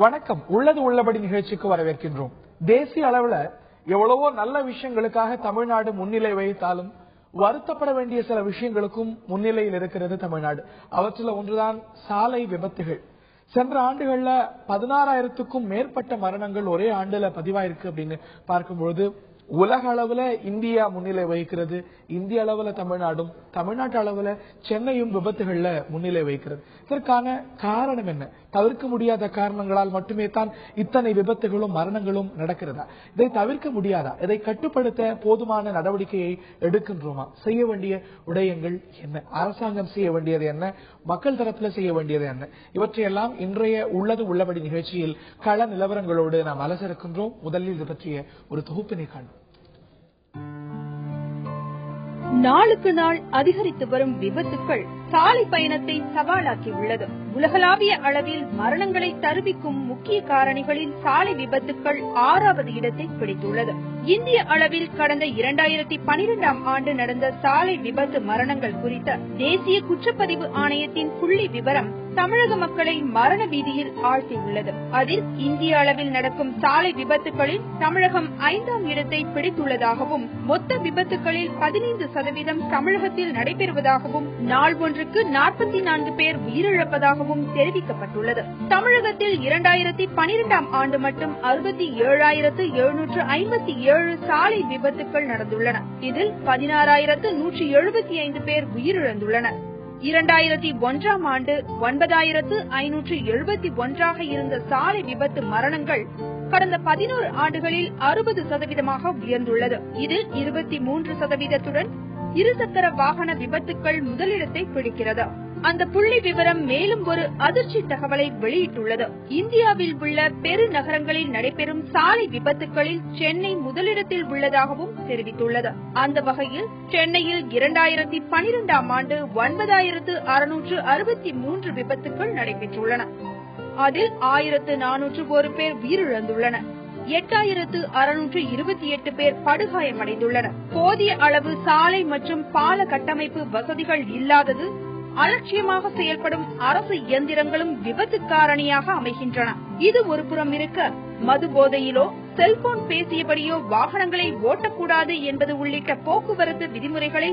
வணக்கம். உள்ளது உள்ளபடி நிகழ்ச்சிக்கு வரவேற்கின்றோம். தேசிய அளவுல எவ்வளவோ நல்ல விஷயங்களுக்காக தமிழ்நாடு முன்னிலை வகித்தாலும் வருத்தப்பட வேண்டிய சில விஷயங்களுக்கும் முன்னிலையில் இருக்கிறது தமிழ்நாடு. அவற்றில் ஒன்றுதான் சாலை விபத்துகள். சென்ற ஆண்டுகள்ல 16,000க்கும் மேற்பட்ட மரணங்கள் ஒரே ஆண்டுல பதிவாயிருக்கு அப்படின்னு பார்க்கும்பொழுது உலக அளவுல இந்தியா முன்னிலை வகிக்கிறது. இந்திய அளவுல தமிழ்நாடும், தமிழ்நாட்டு அளவுல சென்னையும் விபத்துகள்ல முன்னிலை வகிக்கிறது. இதற்கான காரணம் என்ன? தவிர்க்க முடியாத காரணங்களால் மட்டுமே தான் இத்தனை விபத்துகளும் மரணங்களும் நடக்கிறதா? இதை தவிர்க்க முடியாதா? இதை கட்டுப்படுத்த போதுமான நடவடிக்கையை எடுக்கின்றோமா? செய்ய வேண்டிய விடயங்கள் என்ன? அரசாங்கம் செய்ய வேண்டியது என்ன? மக்கள் தரப்புல செய்ய வேண்டியது என்ன? இவற்றையெல்லாம் இன்றைய உள்ளது உள்ளபடி நிகழ்ச்சியில் கள நிலவரங்களோடு நாம் அலசருக்கின்றோம். முதலில் இது பற்றிய ஒரு தொகுப்பினை காண்போம். நாளுக்கு நாள் அதிகரித்து வரும் விபத்துக்கள் சாலை பயணத்தை சவாலாக்கி உள்ளது. உலகளாவிய அளவில் மரணங்களை தருவிக்கும் முக்கிய காரணிகளில் சாலை விபத்துக்கள் 6வது இடத்தை பிடித்துள்ளது. இந்திய அளவில் கடந்த 2012ஆம் ஆண்டு நடந்த சாலை விபத்து மரணங்கள் குறித்த தேசிய குற்றப்பதிவு ஆணையத்தின் புள்ளி விவரம் தமிழக மக்களை மரண பீதியில் ஆழ்த்தியுள்ளது. அதில் இந்திய அளவில் நடக்கும் சாலை விபத்துகளில் தமிழகம் 5ஆம் இடத்தை பிடித்துள்ளதாகவும், மொத்த விபத்துகளில் 15% தமிழகத்தில் நடைபெறுவதாகவும், நாள் ஒன்றுக்கு 44 பேர் உயிரிழப்பதாகவும் தெரிவிக்கப்பட்டுள்ளது. தமிழகத்தில் 2012ஆம் ஆண்டு மட்டும் 67,757 சாலை விபத்துக்கள் நடந்துள்ளன. இதில் 16,175 பேர் உயிரிழந்துள்ளனர். 2001ஆம் ஆண்டு 9,571 இருந்த சாலை விபத்து மரணங்கள் கடந்த 11 ஆண்டுகளில் 60% உயர்ந்துள்ளது. இதில் 23%துடன் இருசக்கர வாகன விபத்துக்கள் முதலிடத்தை பிடிக்கிறது. அந்த புள்ளி விவரம் மேலும் ஒரு அதிர்ச்சி தகவலை வெளியிட்டுள்ளது. இந்தியாவில் உள்ள பெருநகரங்களில் நடைபெறும் சாலை விபத்துகளில் சென்னை முதலிடத்தில் உள்ளதாகவும் தெரிவித்துள்ளது. அந்த வகையில் சென்னையில் 2012ஆம் ஆண்டு 9,663 விபத்துகள் நடைபெற்றுள்ளன. அதில் 1,401 பேர் உயிரிழந்துள்ளனர். 8,628 பேர் படுகாயமடைந்துள்ளனர். போதிய அளவு சாலை மற்றும் பால கட்டமைப்பு வசதிகள் இல்லாதது, அலட்சியமாக செயல்படும் அரசு இயந்திரங்களும் விபத்து காரணியாக அமைகின்றன. இது ஒரு புறம் இருக்க, மது போதையிலோ செல்போன் பேசியபடியோ வாகனங்களை ஓட்டக்கூடாது என்பது உள்ளிட்ட போக்குவரத்து விதிமுறைகளை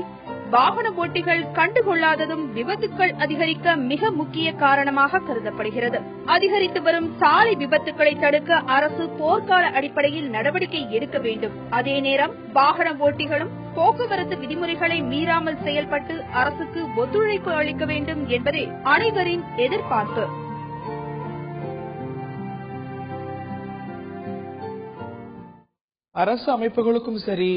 வாகன ஓட்டிகள் கண்டுகொள்ளாததும் விபத்துக்கள் அதிகரிக்க மிக முக்கிய காரணமாக கருதப்படுகிறது. அதிகரித்து வரும் சாலை விபத்துக்களை தடுக்க அரசு போர்க்கால அடிப்படையில் நடவடிக்கை எடுக்க வேண்டும். அதே நேரம் வாகன ஓட்டிகளும் போக்குவரத்து விதிமுறைகளை மீறாமல் செயல்பட்டு அரசுக்கு ஒத்துழைப்பு அளிக்க வேண்டும் என்பதே அனைவரின் எதிர்பார்ப்பு. அரசு அமைப்புகளுக்கும் சரி,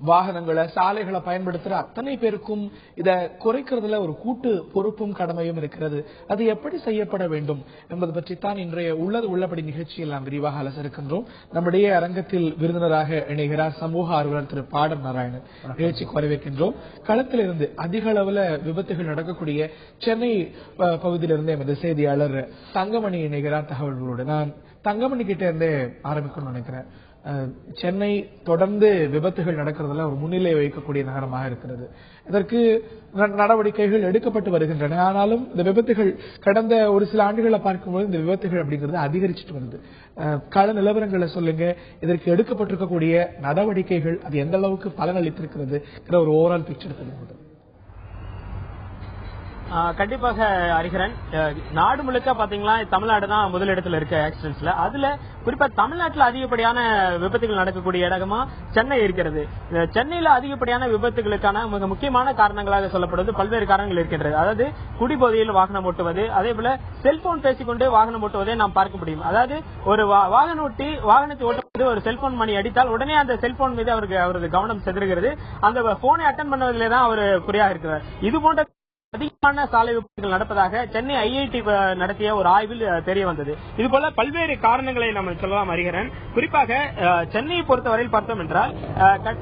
வாகனங்களை சாலைகளை பயன்படுத்துற அத்தனை பேருக்கும் இத குறைக்கிறதுல ஒரு கூட்டு பொறுப்பும் கடமையும் இருக்கிறது. அது எப்படி செய்யப்பட வேண்டும் என்பது பற்றித்தான் இன்றைய உள்ளது உள்ளபடி நிகழ்ச்சியில் நாம் விரிவாக அலசருக்கின்றோம். நம்முடைய அரங்கத்தில் விருந்தினராக இணைகிறார் சமூக ஆர்வலர் திரு பாடம் நாராயணன். நிகழ்ச்சிக்கு வரவேற்கின்றோம். களத்திலிருந்து அதிக அளவுல விபத்துகள் நடக்கக்கூடிய சென்னை பகுதியிலிருந்து எமது செய்தியாளர் தங்கமணி இணைகிறார் தகவல்களோடு. நான் தங்கமணி கிட்ட இருந்தே ஆரம்பிக்கணும்னு நினைக்கிறேன். சென்னை தொடர்ந்து விபத்துகள் நடக்கிறதுல ஒரு முன்னிலை வகிக்கக்கூடிய நகரமாக இருக்கிறது. இதற்கு நடவடிக்கைகள் எடுக்கப்பட்டு வருகின்றன. ஆனாலும் இந்த விபத்துகள் கடந்த ஒரு சில ஆண்டுகளை பார்க்கும்போது இந்த விபத்துகள் அப்படிங்கிறது அதிகரிச்சுட்டு வருது. கள நிலவரங்களை சொல்லுங்க. இதற்கு எடுக்கப்பட்டிருக்கக்கூடிய நடவடிக்கைகள் அது எந்த அளவுக்கு பலனளித்திருக்கிறது ஒரு ஓவரால் பிக்சர் தெரியும். கண்டிப்பாக அறிகிறேன். நாடு முழுக்க பாத்தீங்கன்னா தமிழ்நாடு தான் முதலிடத்துல இருக்க ஆக்சிடென்ட்ஸ்ல. அதுல குறிப்பா தமிழ்நாட்டில் அதிகப்படியான விபத்துகள் நடக்கக்கூடிய இடமா சென்னை இருக்கிறது. சென்னையில அதிகப்படியான விபத்துகளுக்கான மிக முக்கியமான காரணங்களாக சொல்லப்படுவது பல்வேறு காரணங்கள் இருக்கின்றது. அதாவது குடிபோதையில் வாகனம் ஓட்டுவது, அதே போல செல்போன் பேசிக்கொண்டு வாகனம் ஓட்டுவதை நாம் பார்க்க முடியும். அதாவது ஒரு வாகனத்தை ஓட்டுவது ஒரு செல்போன் மணி அடித்தால் உடனே அந்த செல்போன் மீது அவரது கவனம் செதறுகிறது. அந்த போனை அட்டன் பண்ணுவதிலே தான் அவர் குறியாக இருக்கிறார். இது போன்ற அதிகமான சாலை விபத்துகள் நடப்பதாக சென்னை ஐஐடி நடத்திய ஒரு ஆய்வில் தெரிய வந்தது. இதுபோல பல்வேறு காரணங்களை நம்ம சொல்லலாம் அறிகிறேன். குறிப்பாக சென்னையை பொறுத்தவரையில் பார்த்தோம் என்றால்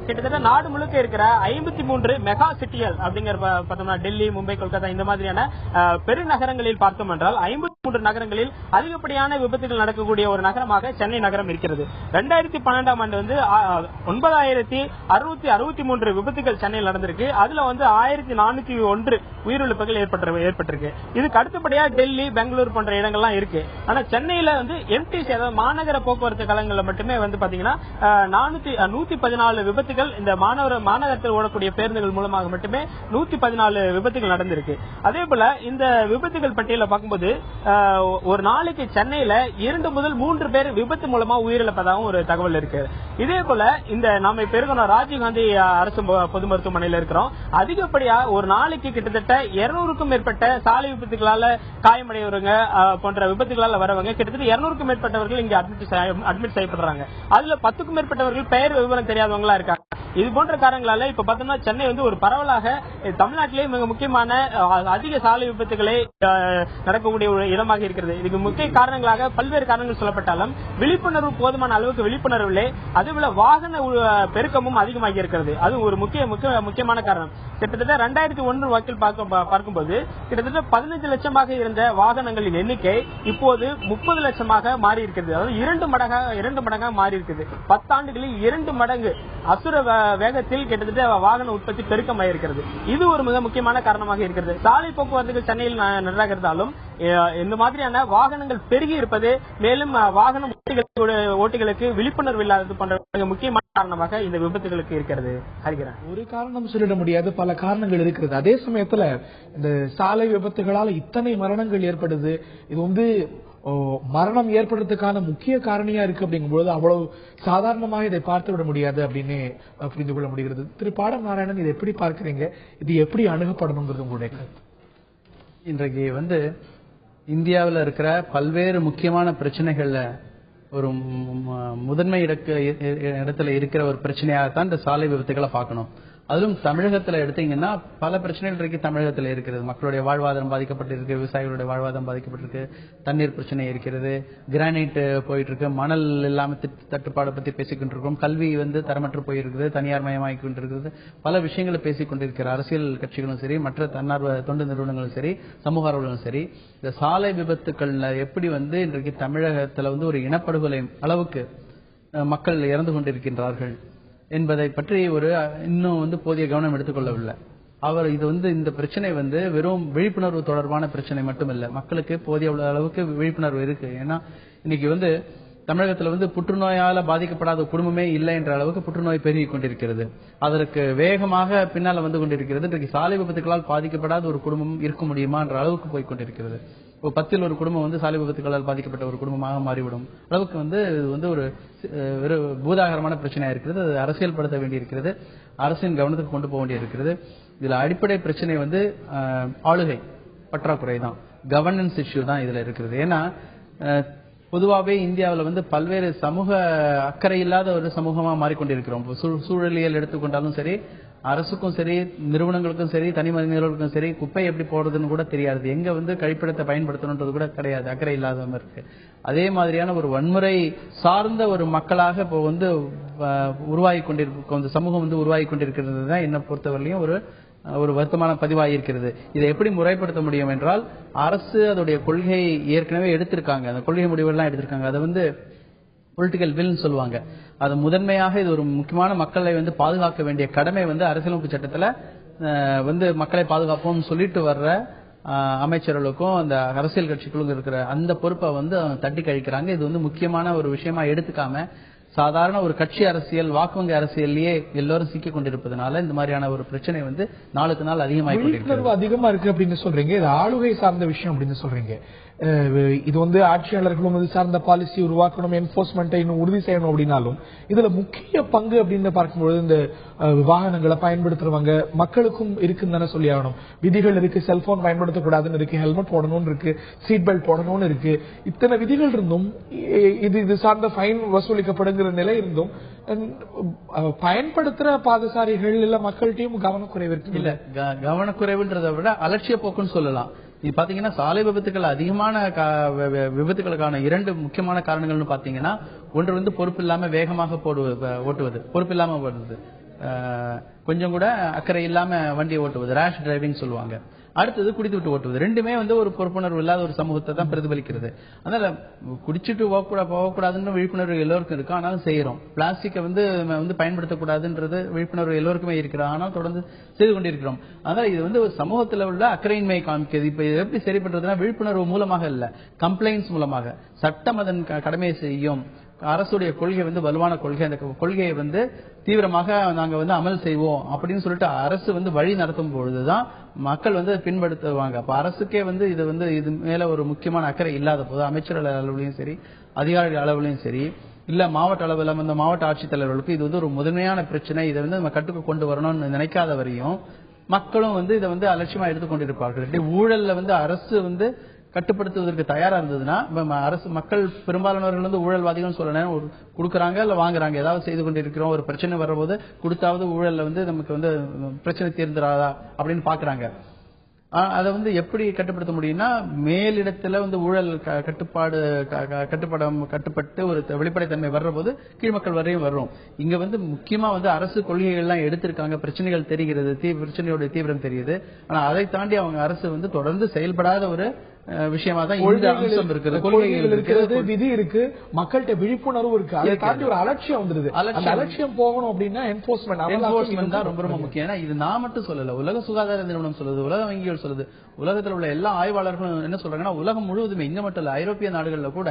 கிட்டத்தட்ட நாடு முழுக்க இருக்கிற 53 மெகா சிட்டிகள் அப்படிங்கிற பார்த்தோம்னா டெல்லி, மும்பை, கொல்கத்தா இந்த மாதிரியான பெருநகரங்களில் பார்த்தோம் என்றால் 53 நகரங்களில் அதிகப்படியான விபத்துகள் நடக்கக்கூடிய ஒரு நகரமாக சென்னை நகரம் இருக்கிறது. 2012ஆம் ஆண்டு 9,663 விபத்துகள் சென்னையில் நடந்திருக்கு. அதுல 1,401 உயிரிழப்புகள் ஏற்பட்டிருக்கு. இதுக்கு அடுத்தபடியா டெல்லி, பெங்களூர் போன்ற இடங்கள்லாம் இருக்கு. ஆனா சென்னையில வந்து எம்டிசி, அதாவது மாநகர போக்குவரத்து கழகங்கள்ல மட்டுமே வந்து பாத்தீங்கன்னா 114 விபத்துகள் இந்த மாநகரத்தில் ஓடக்கூடிய பேருந்துகள் மூலமாக மட்டுமே 114 விபத்துகள் நடந்திருக்கு. அதே போல இந்த விபத்துகள் பட்டியல பார்க்கும்போது ஒரு நாளைக்கு சென்னையில 2 முதல் 3 பேர் விபத்து மூலமா உயிரிழப்பதாகவும் ஒரு தகவல் இருக்கு. இதே போல இந்த நாம இப்ப இருக்கிறோம் ராஜீவ்காந்தி அரசு பொது மருத்துவமனையில இருக்கிறோம். அதிகப்படியா ஒரு நாளைக்கு கிட்டத்தட்ட 200க்கும் மேற்பட்ட சாலை விபத்துகளால காயமடைவங்க போன்ற விபத்துகளால வரவங்க கிட்டத்தட்ட 200க்கும் மேற்பட்டவர்கள் இங்க அட்மிட் செய்யப்படுறாங்க. அதுல 10க்கும் மேற்பட்டவர்கள் பெயர் விவரம் தெரியாதவங்களா இருக்காங்க. இது போன்ற காரணங்களால இப்ப பார்த்தோம்னா சென்னை வந்து ஒரு பரவலாக தமிழ்நாட்டிலேயே மிக முக்கியமான அதிக சாலை விபத்துகளை நடக்கக்கூடிய ஒரு இடமாக இருக்கிறது. இதுக்கு முக்கிய காரணங்களாக பல்வேறு காரணங்கள் சொல்லப்பட்டாலும் விழிப்புணர்வு போதுமான அளவுக்கு விழிப்புணர்வு இல்லை. அதேபோல வாகன பெருக்கமும் அதிகமாகி இருக்கிறது. அது ஒரு முக்கியமான காரணம். கிட்டத்தட்ட 2001 வாக்கில் பார்க்கும்போது கிட்டத்தட்ட 15 லட்சமாக இருந்த வாகனங்களின் எண்ணிக்கை இப்போது 30 லட்சமாக மாறி இருக்கிறது. அதாவது 2 மடங்காக மாறி இருக்குது. 10 ஆண்டுகளில் 2 மடங்கு அசுர வேகத்தில் கிட்டத்தட்ட வாகன உற்பத்தி பெருக்கமாயிருக்கிறது. இது ஒரு மிக முக்கியமான காரணமாக இருக்கிறது. சாலை போக்குவரத்துகள் சென்னையில் நன்றாக இருந்தாலும் இந்த மாதிரியான வாகனங்கள் பெருகி இருப்பது, மேலும் வாகன ஓட்டிகளுக்கு விழிப்புணர்வு இல்லாதது போன்ற முக்கியமான காரணமாக இந்த விபத்துகளுக்கு இருக்கிறது. ஹரிகரன், ஒரு காரணம் சொல்லிட முடியாது, பல காரணங்கள் இருக்கிறது. அதே சமயத்துல இந்த சாலை விபத்துகளால் இத்தனை மரணங்கள் ஏற்படுது. இது வந்து மரணம் ஏற்படுறதுக்கான முக்கிய காரணியா இருக்கு அப்படிங்கும்போது அவ்வளவு சாதாரணமாக இதை பார்த்து விட முடியாது அப்படின்னு புரிந்து கொள்ள முடிகிறது. திரு பாடம் நாராயணன், இதை எப்படி பார்க்கிறீங்க? இது எப்படி அணுகப்படணுங்கிறது உங்களுடைய கருத்து? இன்றைக்கு வந்து இந்தியாவில் இருக்கிற பல்வேறு முக்கியமான பிரச்சனைகள்ல ஒரு முதன்மை இடத்துல இருக்கிற ஒரு பிரச்சனையாகத்தான் இந்த சாலை விபத்துகளை பார்க்கணும். அதிலும் தமிழகத்துல எடுத்தீங்கன்னா பல பிரச்சனைகள் இருக்கு. தமிழகத்துல இருக்கிறது, மக்களுடைய வாழ்வாதாரம் பாதிக்கப்பட்டிருக்கு, விவசாயிகளுடைய வாழ்வாதாரம் பாதிக்கப்பட்டிருக்கு, தண்ணீர் பிரச்சனை இருக்கிறது, கிரானைட் போயிட்டு இருக்கு, மணல் இல்லாம தட்டுப்பாடு பத்தி பேசிக்கிட்டு இருக்கோம், கல்வி வந்து தரமற்று போயிருக்குது, தனியார் மயமாகிக் கொண்டிருக்கிறது, பல விஷயங்களை பேசிக் கொண்டிருக்கிற அரசியல் கட்சிகளும் சரி, மற்ற தன்னார்வ தொண்டு நிறுவனங்களும் சரி, சமூக ஆர்வலர்களும் சரி, இந்த சாலை விபத்துக்கள்ல எப்படி வந்து இன்றைக்கு தமிழகத்துல வந்து ஒரு இனப்படுகொலை அளவுக்கு மக்கள் இறந்து கொண்டிருக்கின்றார்கள் என்பதை பற்றி இன்னும் வந்து போதிய கவனம் எடுத்துக்கொள்ளவில்லை. இது வந்து இந்த பிரச்சனை வந்து வெறும் விழிப்புணர்வு தொடர்பான பிரச்சனை மட்டும் இல்ல, மக்களுக்கு போதிய அளவுக்கு விழிப்புணர்வு இருக்கு. ஏன்னா இன்னைக்கு வந்து தமிழகத்துல வந்து புற்றுநோயால பாதிக்கப்படாத குடும்பமே இல்லை என்ற அளவுக்கு புற்றுநோய் பெருகி கொண்டிருக்கிறது. அதற்கு வேகமாக பின்னால வந்து கொண்டிருக்கிறது. இன்றைக்கு சாலை விபத்துகளால் பாதிக்கப்படாத ஒரு குடும்பம் இருக்க முடியுமா என்ற அளவுக்கு போய் கொண்டிருக்கிறது. 10ல் ஒரு குடும்பம் வந்து சாலை விபத்துகளால் பாதிக்கப்பட்ட ஒரு குடும்பமாக மாறிவிடும் அளவுக்கு வந்து இது வந்து ஒரு பூதாகரமான பிரச்சனையா இருக்கிறது. அது அரசியல்படுத்த வேண்டியிருக்கிறது, அரசின் கவனத்துக்கு கொண்டு போக வேண்டியிருக்கிறது. இதுல அடிப்படை பிரச்சனை வந்து ஆளுகை பற்றாக்குறை தான், கவர்னன்ஸ் இஷ்யூ தான் இதுல இருக்கிறது. ஏன்னா பொதுவாகவே இந்தியாவில் வந்து பல்வேறு சமூக அக்கறை இல்லாத ஒரு சமூகமா மாறிக்கொண்டிருக்கிறோம். சூழலியல் எடுத்துக்கொண்டாலும் சரி, அரசுக்கும் சரி, நிறுவனங்களுக்கும் சரி, தனி மனிதர்களுக்கும் சரி, குப்பை எப்படி போடுறதுன்னு கூட தெரியாது, எங்க வந்து கழிப்பிடத்தை பயன்படுத்தணுன்றது கூட கிடையாது, அக்கறை இல்லாதவங்க இருக்கு. அதே மாதிரியான ஒரு வன்முறை சார்ந்த ஒரு மக்களாக இப்போ வந்து உருவாகி கொண்டிருக்கும் இந்த சமூகம் வந்து உருவாகி கொண்டிருக்கிறது தான் என்னை பொறுத்தவரையிலையும் ஒரு வருத்தமான பதிவாயிருக்கிறது. இதை எப்படி முறைப்படுத்த முடியும் என்றால், அரசு அதோடைய கொள்கை ஏற்கனவே எடுத்திருக்காங்க, அந்த கொள்கை முடிவுகள்லாம் எடுத்திருக்காங்க. அதை வந்து பொலிட்டிக்கல் வில்னு சொல்லுவாங்க. அது முதன்மையாக இது ஒரு முக்கியமான மக்களை வந்து பாதுகாக்க வேண்டிய கடமை வந்து அரசியலமைப்பு சட்டத்துல வந்து மக்களை பாதுகாப்போம்னு சொல்லிட்டு வர்ற அமைச்சர்களுக்கும் அந்த அரசியல் கட்சிகளுக்கும் இருக்கிற அந்த பொறுப்பை வந்து தட்டி கழிக்கிறாங்க. இது வந்து முக்கியமான ஒரு விஷயமா எடுத்துக்காம சாதாரண ஒரு கட்சி அரசியல், வாக்குவங்கி அரசியல்லையே எல்லாரும் சிக்கிக் கொண்டிருப்பதனால இந்த மாதிரியான ஒரு பிரச்சனை வந்து நாளுக்கு நாள் அதிகமா இருக்கு அப்படின்னு சொல்றீங்க. இது ஆளுகை சார்ந்த விஷயம் அப்படின்னு சொல்றீங்க. இது வந்து ஆட்சியாளர்களும் இது சார்ந்த பாலிசி உருவாக்கணும், என்போர்ஸ்மெண்ட்டை இன்னும் உறுதி செய்யணும் அப்படின்னாலும் இதுல முக்கிய பங்கு அப்படின்னு பார்க்கும்போது இந்த வாகனங்களை பயன்படுத்துறவங்க மக்களுக்கும் இருக்குன்னு தானே சொல்லி ஆகணும். விதிகள் இருக்கு, செல்போன் பயன்படுத்தக்கூடாதுன்னு இருக்கு, ஹெல்மெட் போடணும்னு இருக்கு, சீட் பெல்ட் போடணும்னு இருக்கு. இத்தனை விதிகள் இருந்தும் இது சார்ந்த ஃபைன் வசூலிக்கப்படுங்கிற நிலை இருந்தும் பயன்படுத்துற பாதசாரிகள் இல்ல மக்கள்கிட்டயும் கவனக்குறைவு இருக்கு. இல்ல, கவனக்குறைவுன்றதை விட அலட்சிய போக்குன்னு சொல்லலாம். இது பாத்தீங்கன்னா சாலை விபத்துக்கள் அதிகமான விபத்துகளுக்கான 2 முக்கியமான காரணங்கள்னு பாத்தீங்கன்னா, ஒன்று வந்து பொறுப்பு இல்லாம வேகமாக ஓட்டுவது, பொறுப்பு இல்லாம ஓட்டுவது, கொஞ்சம் கூட அக்கறை இல்லாம வண்டியை ஓட்டுவது, ரேஷ் டிரைவிங் சொல்லுவாங்க. அடுத்தது குடித்து விட்டு ஓட்டுவது. ரெண்டுமே வந்து ஒரு பொறுப்புணர்வு இல்லாத ஒரு சமூகத்தை தான் பிரதிபலிக்கிறது. அதனால குடிச்சிட்டு போகக்கூடாதுன்னு விழிப்புணர்வு எல்லோருக்கும் இருக்கு, ஆனாலும் செய்யறோம். பிளாஸ்டிக்கை வந்து பயன்படுத்தக்கூடாதுன்றது விழிப்புணர்வு எல்லோருக்குமே இருக்கிறோம், ஆனால் தொடர்ந்து செய்து கொண்டிருக்கிறோம். அதனால இது வந்து ஒரு சமூகத்தில் உள்ள அக்கறையின்மை காமிக்கிறது. இப்ப இது எப்படி சரி பண்றதுன்னா விழிப்புணர்வு மூலமாக இல்ல, கம்ப்ளைண்ட்ஸ் மூலமாக. சட்டம் அதன் கடமையை செய்யும். அரசுடைய கொள்கை வந்து வலுவான கொள்கை, அந்த கொள்கையை வந்து தீவிரமாக நாங்க வந்து அமல் செய்வோம் அப்படின்னு சொல்லிட்டு அரசு வந்து வழி நடத்தும் பொழுதுதான் மக்கள் வந்து பின்படுத்துவாங்க. அப்ப அரசுக்கே வந்து இது மேல ஒரு முக்கியமான அக்கறை இல்லாத போது அமைச்சர்கள் அளவுலயும் சரி, அதிகாரிகள் அளவுலயும் சரி, இல்ல மாவட்ட அளவில் அந்த மாவட்ட ஆட்சித்தலைவர்களுக்கு இது வந்து ஒரு முதன்மையான பிரச்சனை, இதை வந்து நம்ம கட்டுக்கு கொண்டு வரணும்னு நினைக்காத வரையும் மக்களும் வந்து இதை வந்து அலட்சியமா எடுத்துக்கொண்டிருப்பார்கள். ஊழல்ல வந்து அரசு வந்து கட்டுப்படுத்துவதற்கு தயாரா இருந்ததுன்னா அரசு மக்கள் பெரும்பாலானவர்கள் வந்து ஊழல்வாதிகள் சொல்லணும், கொடுக்கறாங்க இல்ல வாங்குறாங்க, ஏதாவது செய்து கொண்டிருக்கிறோம், ஒரு பிரச்சனை வரும்போது கொடுத்தாவது ஊழல்ல வந்து நமக்கு வந்து பிரச்சனை தீர்ந்துராதா அப்படின்னு பாக்குறாங்க. அதை வந்து எப்படி கட்டுப்படுத்த முடியும்னா மேலிடத்துல வந்து ஊழல் கட்டுப்பட்டு ஒரு வெளிப்படைத்தன்மை வர்ற போது கீழ்மக்கள் வரையும் வர்றோம். இங்க வந்து முக்கியமா வந்து அரசு கொள்கைகள் எல்லாம் எடுத்திருக்காங்க, பிரச்சனைகள் தெரிகிறது, பிரச்சனையோட தீவிரம் தெரியுது. ஆனா அதை தாண்டி அவங்க அரசு வந்து தொடர்ந்து செயல்படாத ஒரு விஷயமா தான் இந்த அம்சம் இருக்குது. கொள்கைகள் இருக்கிறது, விதி இருக்கு, மக்கள்கிட்ட விழிப்புணர்வு இருக்கு, அதை தாண்டி ஒரு அலட்சியம் வந்துருது. அந்த அலட்சியம் போகணும் அப்படின்னா என்போர்ஸ்மென்ட் தான் ரொம்ப ரொம்ப முக்கியம். இது நான் மட்டும் சொல்லல, உலக சுகாதார நிறுவனம் சொல்லுது, உலக வங்கிகள் சொல்லுது, உலகத்தில் உள்ள எல்லா ஆய்வாளர்களும் என்ன சொல்றாங்கன்னா உலகம் முழுவதுமே, இங்க மட்டும் இல்ல ஐரோப்பிய நாடுகள்ல கூட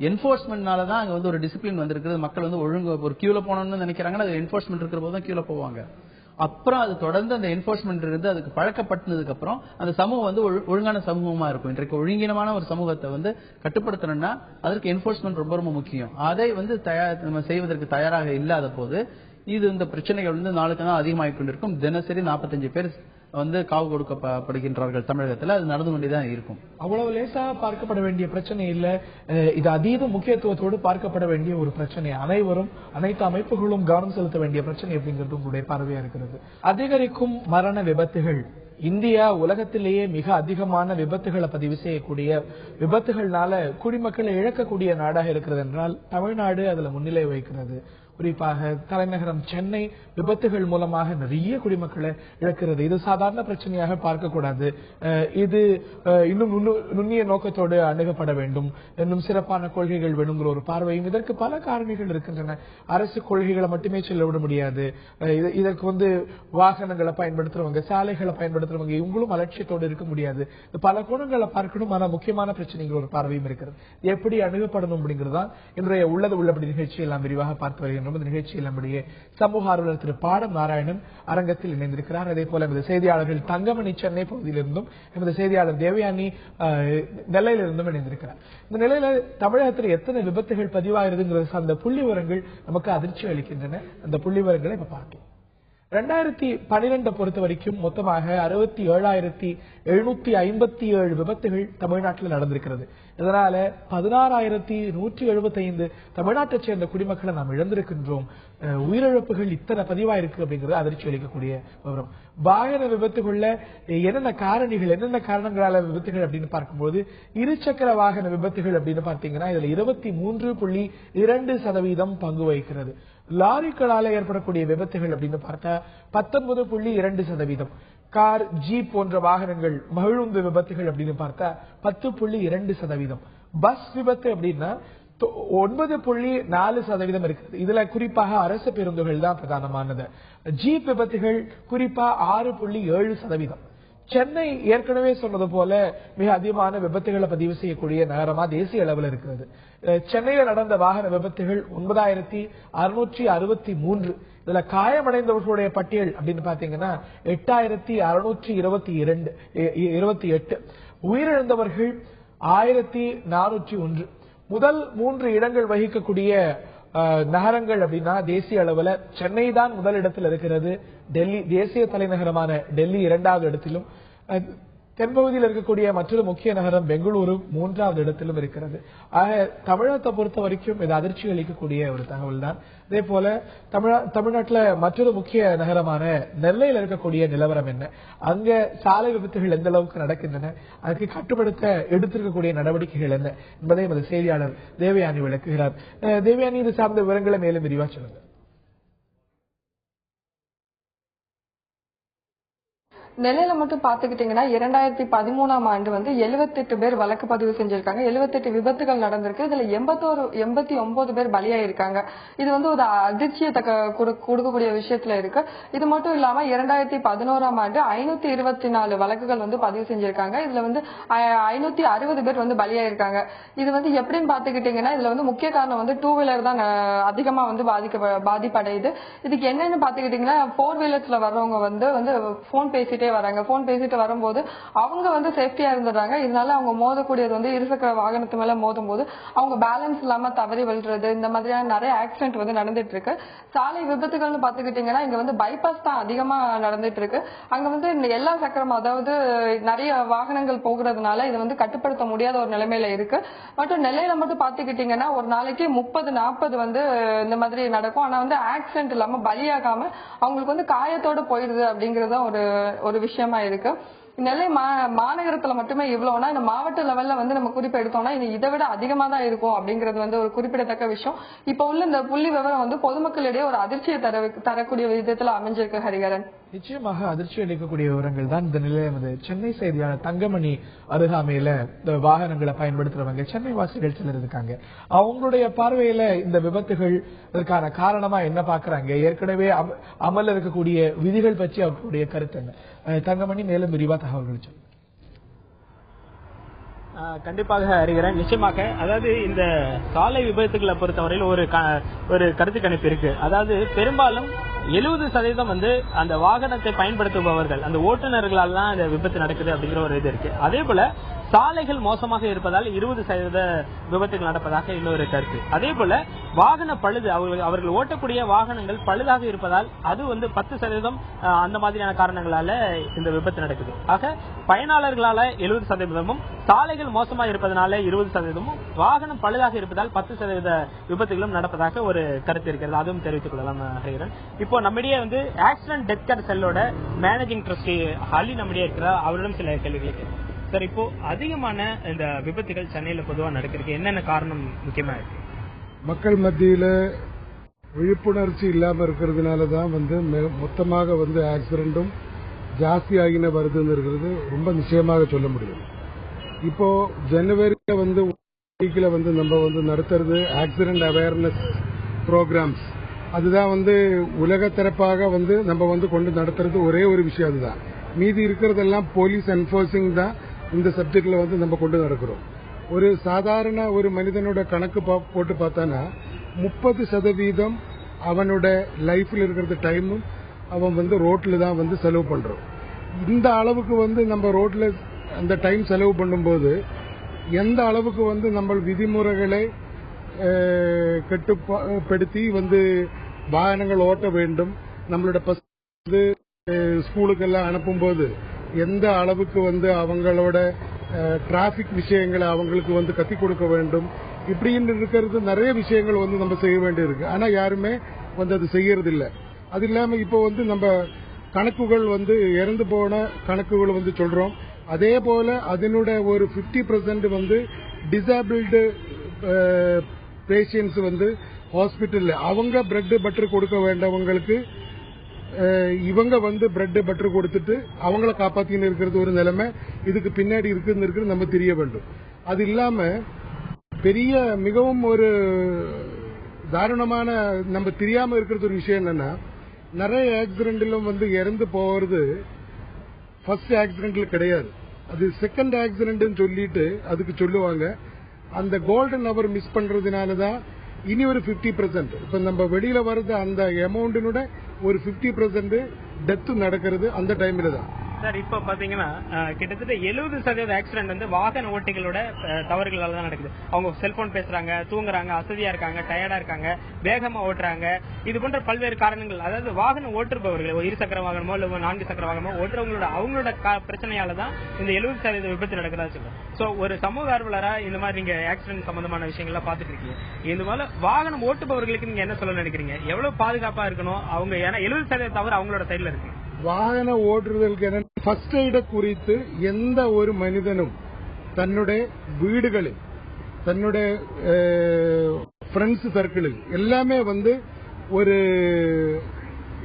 என்போர்ஸ்மெண்ட்னாலதான் அங்க வந்து ஒரு டிசிப்ளின் வந்திருக்கிறது. மக்கள் வந்து ஒழுங்கு ஒரு கியூல போனோம்னு நினைக்கிறாங்கன்னா அது என்போர்ஸ்மெண்ட் இருக்கிற போது தான் கியூல போவாங்க. அப்புறம் அது தொடர்ந்து அந்த என்போர்ஸ்மெண்ட் இருந்து அதுக்கு பழக்கப்பட்டதுக்கு அப்புறம் அந்த சமூகம் வந்து ஒழுங்கான சமூகமா இருக்கும். இன்றைக்கு ஒழுங்கீனமான ஒரு சமூகத்தை வந்து கட்டுப்படுத்தணும்னா அதற்கு என்போர்ஸ்மெண்ட் ரொம்ப ரொம்ப முக்கியம். அதை வந்து நம்ம செய்வதற்கு தயாராக இல்லாத போது இந்த பிரச்சனைகள் வந்து நாளுக்கு நாள் அதிகமாகிக் கொண்டிருக்கும். தினசரி 45 பேர் வந்து காவு கொடுக்கப்படுகின்றார்கள் தமிழகத்தில். அது நடந்து கொண்டேதான் இருக்கும். அவ்வளவு லேசாக பார்க்கப்பட வேண்டிய பிரச்சனை இல்ல, இது அதீத முக்கியத்துவத்தோடு பார்க்கப்பட வேண்டிய ஒரு பிரச்சனை. அனைத்து அமைப்புகளும் கவனம் செலுத்த வேண்டிய பிரச்சனை அப்படிங்கிறது உங்களுடைய பார்வையா இருக்கிறது. அதிகரிக்கும் மரண விபத்துகள், இந்தியா உலகத்திலேயே மிக அதிகமான விபத்துகளை பதிவு செய்யக்கூடிய, விபத்துகள்னால குடிமக்களை இழக்கக்கூடிய நாடாக இருக்கிறது என்றால் தமிழ்நாடு அதுல முன்னிலை வைக்கிறது. குறிப்பாக தலைநகரம் சென்னை விபத்துகள் மூலமாக நிறைய குடிமக்களை இழக்கிறது. இது சாதாரண பிரச்சனையாக பார்க்கக்கூடாது. இது இன்னும் நுண்ணிய நோக்கத்தோடு அணுகப்பட வேண்டும், இன்னும் சிறப்பான கொள்கைகள் வேணுங்கிற ஒரு பார்வையும். இதற்கு பல காரணிகள் இருக்கின்றன. அரசு கொள்கைகளை மட்டுமே சொல்ல விட முடியாது. இதற்கு வந்து வாகனங்களை பயன்படுத்துறவங்க, சாலைகளை பயன்படுத்துறவங்க இவங்களும் அலட்சியத்தோடு இருக்க முடியாது. பல கோணங்களை பார்க்கணும். ஆனா முக்கியமான பிரச்சனைகள் ஒரு பார்வையும் இருக்கிறது. எப்படி அணுகப்படணும் அப்படிங்கிறதுதான் இன்றைய உள்ளபடி நிகழ்ச்சி எல்லாம் விரிவாக பார்த்து வருகின்றோம். இந்த நிகழ்ச்சியில் நம்முடைய சமூக ஆர்வலர் திரு பாடம் நாராயணன் அரங்கத்தில் இணைந்திருக்கிறார். அதே போல எமது செய்தியாளர்கள் தங்கமணி சென்னை பகுதியிலிருந்தும், எமது செய்தியாளர் தேவயானி நெல்லையிலிருந்தும் இணைந்திருக்கிறார். இந்த நிலையில தமிழகத்தில் எத்தனை விபத்துகள் பதிவாயிருதுங்கிறது அந்த புள்ளி விவரங்கள் நமக்கு அதிர்ச்சி அளிக்கின்றன. அந்த புள்ளி விவரங்களை இப்ப பார்க்கலாம். 2012 பொறுத்த வரைக்கும் மொத்தமாக 67,757 விபத்துகள் தமிழ்நாட்டில் நடந்திருக்கிறது. இதனால 16,175 தமிழ்நாட்டை சேர்ந்த குடிமக்களை நாம் இழந்திருக்கின்றோம். உயிரிழப்புகள் இத்தனை பதிவாயிருக்கு அப்படிங்கிறது அதிர்ச்சி அளிக்கக்கூடிய விவரம். வாகன விபத்துகள்ல என்னென்ன காரணிகள், என்னென்ன காரணங்களால விபத்துகள் அப்படின்னு பார்க்கும்போது, இருசக்கர வாகன விபத்துகள் அப்படின்னு பார்த்தீங்கன்னா இதுல 23.2% பங்கு வகிக்கிறது. லாரிகளால ஏற்படக்கூடிய விபத்துகள் அப்படின்னு பார்த்தா 19.2%. கார், ஜீப் போன்ற வாகனங்கள் மகிழுந்து விபத்துகள் அப்படின்னு பார்த்தா 10.2%. பஸ் விபத்து அப்படின்னா 9.4% இருக்கிறது. இதுல குறிப்பாக அரசு பேருந்துகள் தான் பிரதானமானது. ஜீப் விபத்துகள் குறிப்பா 6.7%. சென்னை ஏற்கனவே சொன்னது போல மிக அதிகமான விபத்துகளை பதிவு செய்யக்கூடிய நகரமா தேசிய அளவில் இருக்கிறது. சென்னையில் நடந்த வாகன விபத்துகள் 9,663. இதுல காயமடைந்தவர்களுடைய பட்டியல் அப்படின்னு பாத்தீங்கன்னா 8,628. உயிரிழந்தவர்கள் 1,401. முதல் 3 இடங்கள் வகிக்கக்கூடிய நகரங்கள் அப்படின்னா தேசிய அளவுல சென்னை தான் முதல் இடத்தில் இருக்கிறது. டெல்லி தேசிய தலைநகரமான டெல்லி 2வது இடத்திலும், தென்பகுதியில் இருக்கக்கூடிய மற்றொரு முக்கிய நகரம் பெங்களூரு 3வது இடத்திலும் இருக்கிறது. ஆக தமிழகத்தை பொறுத்த வரைக்கும் இது அதிர்ச்சி அளிக்கக்கூடிய ஒரு தகவல் தான். அதே போல தமிழ்நாட்டில் மற்றொரு முக்கிய நகரமான நெல்லையில் இருக்கக்கூடிய நிலவரம் என்ன, அங்க சாலை விபத்துகள் எந்த அளவுக்கு நடக்கின்றன, அதற்கு கட்டுப்படுத்த எடுத்திருக்கக்கூடிய நடவடிக்கைகள் என்ன என்பதை எமது செய்தியாளர் தேவயானி விளக்குகிறார். தேவயானி, இது சார்ந்த விவரங்களை மேலும் விரிவா சொல்லுங்க. நெல்லையில மட்டும் பாத்துக்கிட்டீங்கன்னா 2013ஆம் ஆண்டு வந்து 78 பேர் வழக்கு பதிவு செஞ்சிருக்காங்க. 78 விபத்துகள் நடந்திருக்கு. இதுல 89 பேர் பலியாயிருக்காங்க. இது வந்து ஒரு அதிர்ச்சியை கொடுக்கக்கூடிய விஷயத்துல இருக்கு. இது மட்டும் இல்லாம 2011ஆம் ஆண்டு 524 வழக்குகள் வந்து பதிவு செஞ்சிருக்காங்க. இதுல வந்து 560 பேர் வந்து பலியாயிருக்காங்க. இது வந்து எப்படின்னு பாத்துக்கிட்டீங்கன்னா இதுல வந்து முக்கிய காரணம் வந்து 2 வீலர் தான் அதிகமா வந்து பாதிப்படையுது. இதுக்கு என்னன்னு பாத்துக்கிட்டீங்கன்னா 4 வீலர்ஸ்ல வர்றவங்க வந்து போன் பேசிட்டே வராங்க. போன் பேசிட்டு வரும்போது அவங்க வந்து சேஃப்டியா இருந்துடுறாங்க. இதனால அவங்க மோதக்கூடியது வந்து இருசக்கர வாகனத்து மேல மோதும் போது அவங்க பேலன்ஸ் இல்லாம தவறி விழுறது, இந்த மாதிரியான நிறைய ஆக்சிடென்ட் வந்து நடந்துட்டு இருக்கு. சாலை விபத்துகள்னு பாத்துக்கிட்டீங்கன்னா இங்க வந்து பைபாஸ் தான் அதிகமா நடந்துட்டு இருக்கு. அங்க வந்து எல்லா சக்கரம், அதாவது நிறைய வாகனங்கள் போகிறதுனால இது வந்து கட்டுப்படுத்த முடியாத ஒரு நிலைமையில இருக்கு. மற்றும் நெல்லையில மட்டும் பாத்துக்கிட்டீங்கன்னா ஒரு நாளைக்கு 30-40 வந்து இந்த மாதிரி நடக்கும். ஆனா வந்து ஆக்சிடென்ட் இல்லாம பலியாகாம அவங்களுக்கு வந்து காயத்தோட போயிடுது அப்படிங்கறது ஒரு விஷயமா இருக்கு. நெல்லை மாநகரத்துல மட்டுமே இவ்வளவுனா இந்த மாவட்ட லெவல்ல வந்து நம்ம குறிப்பு எடுத்தோம்னா இது இதை விட அதிகமா தான் இருக்கும் அப்படிங்கிறது வந்து ஒரு குறிப்பிடத்தக்க விஷயம். இப்ப உள்ள இந்த புள்ளி விவரம் வந்து பொதுமக்களிடையே ஒரு அதிர்ச்சியை தரக்கூடிய விதத்துல அமைஞ்சிருக்கு. ஹரிகரன், நிச்சயமாக அதிர்ச்சி அளிக்கக்கூடிய விவரங்கள் தான் இந்த நிலையம். சென்னை செய்தியாளர் தங்கமணி அருகாமையில இந்த வாகனங்களை பயன்படுத்துறவங்க சென்னை வாசிகள் சிலர் இருக்காங்க. அவங்களுடைய பார்வையில இந்த விபத்துகள் இதற்கான காரணமா என்ன பாக்குறாங்க, ஏற்கனவே அமல் இருக்கக்கூடிய விதிகள் பற்றி அவர்களுடைய கருத்து என்ன? தங்கமணி மேலும் விரிவா தகவல்கள் சொல்லுங்க. கண்டிப்பாக அறிகிறேன். நிச்சயமாக, அதாவது இந்த சாலை விபத்துக்களை பொறுத்தவரையில் ஒரு கருத்து கணிப்பு இருக்கு. அதாவது பெரும்பாலும் 70% வந்து அந்த வாகனத்தை பயன்படுத்துபவர்கள், அந்த ஓட்டுநர்களால் தான் இந்த விபத்து நடக்குது அப்படிங்கிற ஒரு இது இருக்கு. அதே போல சாலைகள் மோசமாக இருப்பதால் 20% விபத்துகள் நடப்பதாக இன்னொரு கருத்து. அதே போல வாகன பழுது, அவர்கள் ஓட்டக்கூடிய வாகனங்கள் பழுதாக இருப்பதால் அது வந்து 10% அந்த மாதிரியான காரணங்களால இந்த விபத்து நடக்குது. ஆக பயனாளர்களால 70%, சாலைகள் மோசமாக இருப்பதனால 20%, வாகனம் பழுதாக இருப்பதால் 10% விபத்துகளும் நடப்பதாக ஒரு கருத்து இருக்கிறது. அதுவும் தெரிவித்துக் கொள்ளலாம். இப்போ நம்மிடையே வந்து ஆக்சிடென்ட் டெத் கேர் செல்லோட மேனேஜிங் ட்ரஸ்டி ஹலி நம்மிடையே இருக்கிறார். அவரிடம் சில கேள்விகளை கேட்கிறேன். சார், இப்போ அதிகமான இந்த விபத்துகள் சென்னையில பொதுவா நடக்கிறதுக்கு என்னென்ன காரணம் முக்கியமா இருக்கு? மக்கள் மத்தியில விழிப்புணர்ச்சி இல்லாம இருக்கிறதுனாலதான் வந்து மொத்தமாக வந்து ஆக்சிடென்டும் ஜாஸ்தி ஆகின வருதுன்னு இருக்கிறது ரொம்ப நிச்சயமாக சொல்ல முடியும். இப்போ ஜனவரியில வந்து வந்து நம்ம வந்து நடத்துறது ஆக்சிடென்ட் அவேர்னஸ் ப்ரோக்ராம்ஸ். அதுதான் வந்து உலக தரப்பாக வந்து நம்ம வந்து கொண்டு நடத்துறது ஒரே ஒரு விஷயம் அதுதான். மீதி இருக்கிறதெல்லாம் போலீஸ் என்ஃபோர்சிங் தான் இந்த சப்ஜெக்ட்ல வந்து நம்ம கொண்டு நடக்கிறோம். ஒரு சாதாரண ஒரு மனிதனோட கணக்கு போட்டு பார்த்தானா 30% அவனோட லைஃப்ல இருக்கிற டைமும் அவன் வந்து ரோட்ல தான் வந்து செலவு பண்றோம். இந்த அளவுக்கு வந்து நம்ம ரோட்ல அந்த டைம் செலவு பண்ணும்போது எந்த அளவுக்கு வந்து நம்ம விதிமுறைகளை கட்டுப்படுத்தி வந்து வாகனங்கள் ஓட்ட வேண்டும், நம்மளோட பசங்க ஸ்கூலுக்கெல்லாம் அனுப்பும்போது எந்த அளவுக்கு வந்து அவங்களோட டிராபிக் விஷயங்களை அவங்களுக்கு வந்து கற்றுக் கொடுக்க வேண்டும், இப்படின்னு இருக்கிறது நிறைய விஷயங்கள் வந்து நம்ம செய்ய வேண்டியிருக்கு. ஆனா யாருமே வந்து அது செய்யறது இல்லை. அது இல்லாம இப்போ வந்து நம்ம கணக்குகள் வந்து இறந்து போன கணக்குகள் வந்து சொல்றோம். அதே போல அதனோட ஒரு 50% வந்து டிசேபிள்டு பேஷண்ட்ஸ் வந்து ஹாஸ்பிட்டல்ல அவங்க பிரெட் பட்டர் கொடுக்க வேண்டவங்களுக்கு இவங்க வந்து பிரெட் பட்டர் கொடுத்துட்டு அவங்கள காப்பாத்தின்னு இருக்கிறது ஒரு நிலைமை இதுக்கு பின்னாடி இருக்குன்னு நம்ம தெரிய வேண்டும். அது இல்லாம பெரிய மிகவும் ஒரு தாருணமான நம்ம தெரியாம இருக்கிறது ஒரு விஷயம் என்னன்னா, நிறைய ஆக்சிடென்ட்லும் வந்து இறந்து போறது ஃபர்ஸ்ட் ஆக்சிடென்ட்ல கிடையாது, அது செகண்ட் ஆக்சிடென்ட் சொல்லிட்டு அதுக்கு சொல்லுவாங்க. அந்த கோல்டன் அவர் மிஸ் பண்றதுனாலதான் இனி ஒரு 50%, இப்ப நம்ம வெளியில வர்றது அந்த அமௌண்டினோட ஒரு 50% டெத் நடக்கிறது அந்த டைம்ல தான். சார், இப்ப பாத்தீங்கன்னா கிட்டத்தட்ட 70% ஆக்சிடென்ட் வந்து வாகன ஓட்டிகளோட தவறுகளால தான் நடக்குது. அவங்க செல்போன் பேசுறாங்க, தூங்குறாங்க, அசதியா இருக்காங்க, டயர்டா இருக்காங்க, வேகமா ஓட்டுறாங்க. இது போன்ற பல்வேறு காரணங்கள், அதாவது வாகனம் ஓட்டுபவர்கள், இருசக்கர வாகனமோ இல்ல 4 சக்கர வாகனமோ ஓட்டுறவங்களோட அவங்களோட பிரச்சனையால தான் இந்த 70% விபத்து நடக்கிறதா சொல்லுங்க. சோ ஒரு சமூக ஆர்வலரா இந்த மாதிரி நீங்க ஆக்சிடென்ட் சம்பந்தமான விஷயங்கள்லாம் பாத்துட்டு இருக்கீங்க. இந்த மாதிரி வாகனம் ஓட்டுபவர்களுக்கு நீங்க என்ன சொல்ல நினைக்கிறீங்க? எவ்வளவு பாதுகாப்பா இருக்கணும் அவங்க? ஏன்னா 70% தவறு அவங்களோட சைட்ல இருக்கு. வாகன ஓட்டுறதுக்கு என்ன ஃபர்ஸ்ட் எய்ட குறித்து எந்த ஒரு மனிதனும் தன்னுடைய வீடுகளில், தன்னுடைய ஃப்ரெண்ட்ஸ் சர்க்கிளில் எல்லாமே வந்து ஒரு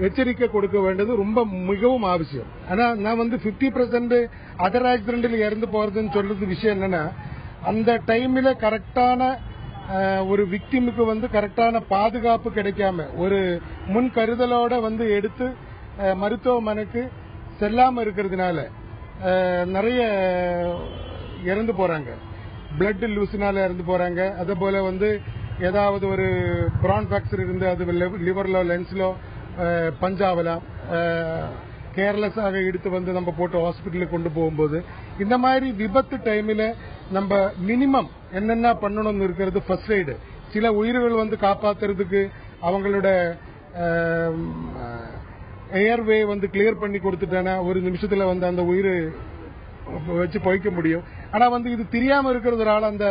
எச்சரிக்கை கொடுக்க வேண்டியது ரொம்ப மிகவும் அவசியம். ஆனா நான் 50% அதர் ஆக்சிடென்ட்ல இறந்து போறதுன்னு சொல்றது விஷயம் என்னன்னா, அந்த டைம்ல கரெக்டான ஒரு விக்டிமுக்கு கரெக்டான பாதுகாப்பு கிடைக்காம ஒரு முன் கருதலோட எடுத்து மருத்துவமனைக்கு செல்லாம இருக்கிறதுனால நிறைய இறந்து போறாங்க. பிளட் லூசினால இறந்து போறாங்க. அதே போல ஏதாவது ஒரு பிரான் பிராக்சர் இருந்து அது லிவர்லோ லென்ஸ்லோ பஞ்சாவலாம் கேர்லெஸ்ஸாக எடுத்து நம்ம போட்டு ஹாஸ்பிட்டலுக்கு கொண்டு போகும்போது இந்த மாதிரி விபத்து டைம்ல நம்ம மினிமம் என்னென்ன பண்ணணும்னு இருக்கிறது ஃபர்ஸ்ட் எய்டு. சில உயிர்கள் காப்பாத்துறதுக்கு அவங்களோட ஏர்வே கிளியர் பண்ணி கொடுத்துட்டானா ஒரு நிமிஷத்துல அந்த உயிர் வச்சு பொய்க்க முடியும். ஆனா இது தெரியாம இருக்கிறதுனால அந்த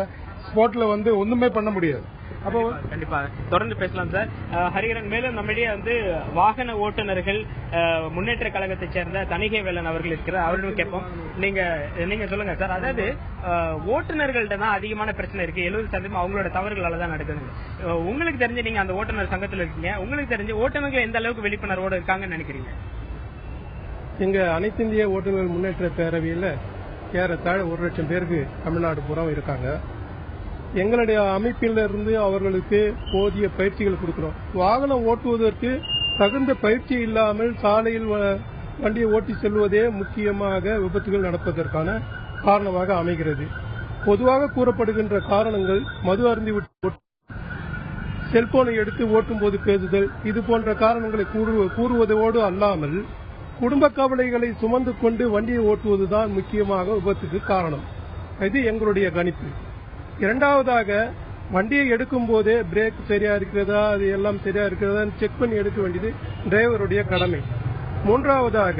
ஸ்பாட்ல ஒண்ணுமே பண்ண முடியாது. அப்போ கண்டிப்பா தொடர்ந்து பேசலாம் சார். ஹரிஹரன், மேலும் நம்மிடையே வாகன ஓட்டுநர்கள் முன்னேற்ற கழகத்தை சேர்ந்த தணிகை வேலன் அவர்கள் இருக்கிறார். அவர்களும் கேட்போம். நீங்க சொல்லுங்க சார். அதாவது ஓட்டுநர்கள்ட்ட தான் அதிகமான பிரச்சனை இருக்கு. 70% அவங்களோட தவறுகளால தான் நடக்குது. உங்களுக்கு தெரிஞ்சு நீங்க அந்த ஓட்டுநர் சங்கத்தில் இருக்கீங்க, உங்களுக்கு தெரிஞ்சு ஓட்டுநர்கள் எந்த அளவுக்கு விழிப்புணர்வோடு இருக்காங்கன்னு நினைக்கிறீங்க? எங்க அனைத்து இந்திய ஓட்டுநர் முன்னேற்ற பேரவையில் ஏறத்தாழ 1 லட்சம் பேருக்கு தமிழ்நாடு பூரா இருக்காங்க. எங்களுடைய அமைப்பிலிருந்து அவர்களுக்கு போதிய பயிற்சிகள் கொடுக்கிறோம். வாகனம் ஓட்டுவதற்கு தகுந்த பயிற்சி இல்லாமல் சாலையில் வண்டியை ஓட்டி செல்வதே முக்கியமாக விபத்துகள் நடப்பதற்கான காரணமாக அமைகிறது. பொதுவாக கூறப்படுகின்ற காரணங்கள் மது அருந்திவிட்டு செல்போனை எடுத்து ஓட்டும் போது பேசுதல், இது போன்ற காரணங்களை கூறுவதோடு அல்லாமல் குடும்ப கவலைகளை சுமந்து கொண்டு வண்டியை ஓட்டுவதுதான் முக்கியமாக விபத்துக்கு காரணம். இது எங்களுடைய கணிப்பு. இரண்டாவதாக, வண்டியை எடுக்கும் போதே பிரேக் சரியா இருக்கிறதா, அது எல்லாம் சரியா இருக்கிறதா செக் பண்ணி எடுக்க வேண்டியது டிரைவருடைய கடமை. மூன்றாவதாக,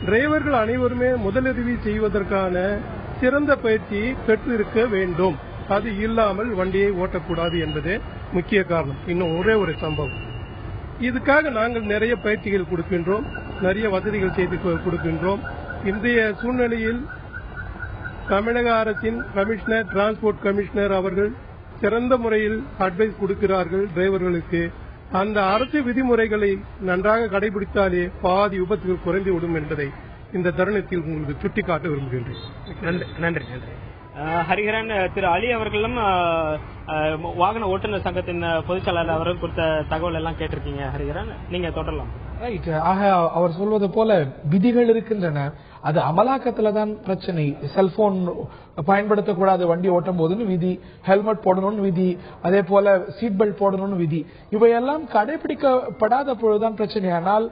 டிரைவர்கள் அனைவருமே முதலுதவி செய்வதற்கான சிறந்த பயிற்சி பெற்றிருக்க வேண்டும். அது இல்லாமல் வண்டியை ஓட்டக்கூடாது என்பதே முக்கிய காரணம். இன்னும் ஒரே ஒரு சம்பவம், இதுக்காக நாங்கள் நிறைய பயிற்சிகள் கொடுக்கின்றோம், நிறைய வசதிகள் செய்து கொடுக்கின்றோம். இன்றைய சூழ்நிலையில் தமிழக அரசின் கமிஷனர், டிரான்ஸ்போர்ட் கமிஷனர் அவர்கள் சிறந்த முறையில் அட்வைஸ் கொடுக்கிறார்கள் டிரைவர்களுக்கு. அந்த அரசு விதிமுறைகளை நன்றாக கடைபிடித்தாலே பாதி விபத்துகள் குறைந்துவிடும் என்பதை இந்த தருணத்தில் உங்களுக்கு சுட்டிக்காட்ட விரும்புகின்றேன். நன்றி. ஹரிஹரன், திரு அலி அவர்களும் வாகன ஓட்டுநர் சங்கத்தின் பொதுச்செயலாளர் அவர்கள் கொடுத்த தகவல் எல்லாம் கேட்டிருக்கீங்க. ஹரிஹரன், நீங்க தொடரலாம். ரைட். ஆக அவர் சொல்வது போல விதிகள் இருக்கின்றன, அது அமலாக்கத்துல தான் பிரச்சனை. செல்போன் பயன்படுத்தக்கூடாது வண்டி ஓட்டும் போதுன்னு விதி, ஹெல்மெட் போடணும்னு விதி, அதே போல சீட் பெல்ட் போடணும்னு விதி, இவையெல்லாம் கடைபிடிக்கப்படாத பொழுதுதான் பிரச்சனை. ஆனால்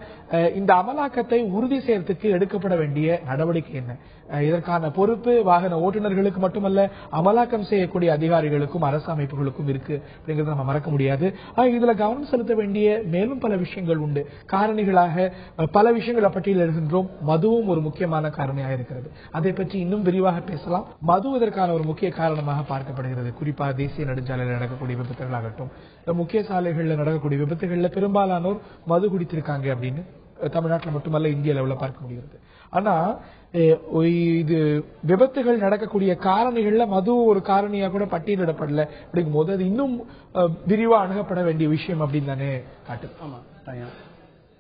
இந்த அமலாக்கத்தை உறுதி செய்யறதுக்கு எடுக்கப்பட வேண்டிய நடவடிக்கை என்ன? இதற்கான பொறுப்பு வாகன ஓட்டுநர்களுக்கு மட்டுமல்ல, அமலாக்கம் செய்யக்கூடிய அதிகாரிகளுக்கும் அரசு அமைப்புகளுக்கும் இருக்கு அப்படிங்கறத நம்ம மறக்க முடியாது. இதுல கவனம் செலுத்த வேண்டிய மேலும் பல விஷயங்கள் உண்டு. காரணிகளாக பல விஷயங்களை பட்டியல் எழுகின்றோம். மதுவும் ஒரு முக்கியமான காரணியாக இருக்கிறது. அதை பற்றி இன்னும் விரிவாக பேசலாம். மது இதற்கான ஒரு முக்கிய காரணமாக பார்க்கப்படுகிறது. குறிப்பாக தேசிய நெடுஞ்சாலையில் நடக்கக்கூடிய விபத்துகள் ஆகட்டும், முக்கிய சாலைகளில் நடக்கக்கூடிய விபத்துகள்ல பெரும்பாலானோர் மது குடித்திருக்காங்க அப்படின்னு தமிழ்நாட்டில் மட்டுமல்ல இந்திய அளவில் பார்க்க முடிகிறது. ஆனா இது விபத்துகள் நடக்கக்கூடிய காரணிகள்ல மது ஒரு காரணியா கூட பட்டியலிடப்படல அப்படிங்கும் போது அது இன்னும் விரிவா அணுகப்பட வேண்டிய விஷயம் அப்படின்னு தானே காட்டு. ஆமா,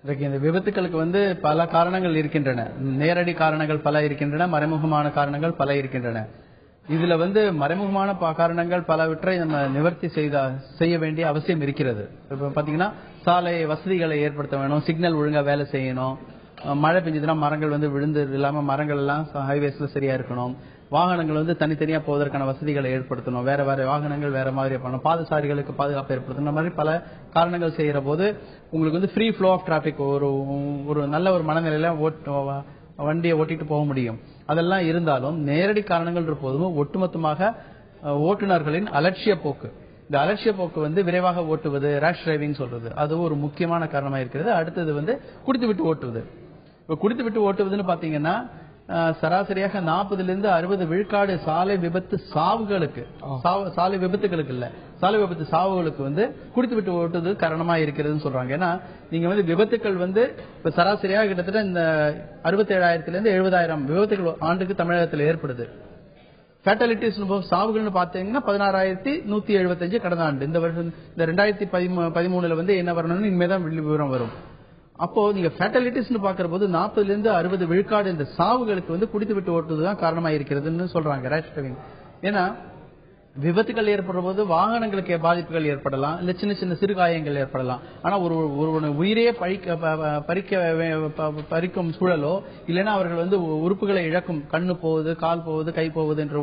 இன்றைக்கு இந்த விபத்துக்களுக்கு பல காரணங்கள் இருக்கின்றன. நேரடி காரணங்கள் பல இருக்கின்றன, மறைமுகமான காரணங்கள் பல இருக்கின்றன. இதுல மறைமுகமான காரணங்கள் பலவற்றை நம்ம நிவர்த்தி செய்ய வேண்டிய அவசியம் இருக்கிறது. இப்ப பாத்தீங்கன்னா, சாலை வசதிகளை ஏற்படுத்த வேணும், சிக்னல் ஒழுங்கா வேலை செய்யணும், மழை பெஞ்சதுன்னா மரங்கள் விழுந்து இல்லாம மரங்கள் எல்லாம் ஹைவேஸ்ல சரியா இருக்கணும், வாகனங்கள் தனித்தனியா போவதற்கான வசதிகளை ஏற்படுத்தணும், வேற வேற வாகனங்கள் வேற மாதிரி பண்ணணும், பாதசாரிகளுக்கு பாதுகாப்பு ஏற்படுத்தணும். இந்த மாதிரி பல காரணங்கள் செய்யற போது உங்களுக்கு ஃப்ரீ ஃப்ளோ ஆஃப் டிராபிக், ஒரு நல்ல ஒரு மனநிலையில வண்டியை ஓட்டிட்டு போக முடியும். அதெல்லாம் இருந்தாலும் நேரடி காரணங்கள் இருப்போதும் ஒட்டுமொத்தமாக ஓட்டுநர்களின் அலட்சிய போக்கு, இந்த அலட்சிய போக்கு விரைவாக ஓட்டுவது, ரேஷ் டிரைவிங் சொல்றது, அது ஒரு முக்கியமான காரணமா இருக்கிறது. அடுத்தது குடித்து விட்டு ஓட்டுவது. இப்ப குடித்து விட்டு ஓட்டுவதுன்னு பாத்தீங்கன்னா, சராசரியாக 40 to 60 விழுக்காடு சாலை விபத்து சாவுகளுக்கு, சாலை விபத்துகளுக்கு இல்ல, சாலை விபத்து சாவுகளுக்கு குடித்து விட்டு ஓட்டுவது காரணமா இருக்கிறதுன்னு சொல்றாங்க. ஏன்னா நீங்க விபத்துக்கள் இப்ப சராசரியாக கிட்டத்தட்ட இந்த 67,000 to 70,000 விபத்துகள் ஆண்டுக்கு தமிழகத்தில் ஏற்படுது. ஃபேட்டாலிட்டிஸ் சாவுகள்னு பாத்தீங்கன்னா 16,175 கடந்த ஆண்டு. இந்த வருஷம் இந்த 2013 என்ன வரணும்னு இனிமேதான் விவரம் வரும். அப்போ நீங்க ஃபேட்டலிட்டிஸ்னு பாக்குற போது 40-60 விழுக்காடு இந்த சாவுகளுக்கு வந்து குடித்து விட்டு ஓட்டுவதுதான் காரணமா இருக்கிறதுன்னு சொல்றாங்க ரேஷ் டிரைவிங். ஏன்னா விபத்துகள் ஏற்படுற போது வாகனங்களுக்கு பாதிப்புகள் ஏற்படலாம், இல்ல சின்ன சின்ன சிறு காயங்கள் ஏற்படலாம். ஆனா ஒரு உயிரையே பறிக்கும் சூழலோ இல்லைன்னா அவர்கள் வந்து உறுப்புகளை இழக்கும், கண்ணு போகுது, கால் போகுது, கை போகுது என்று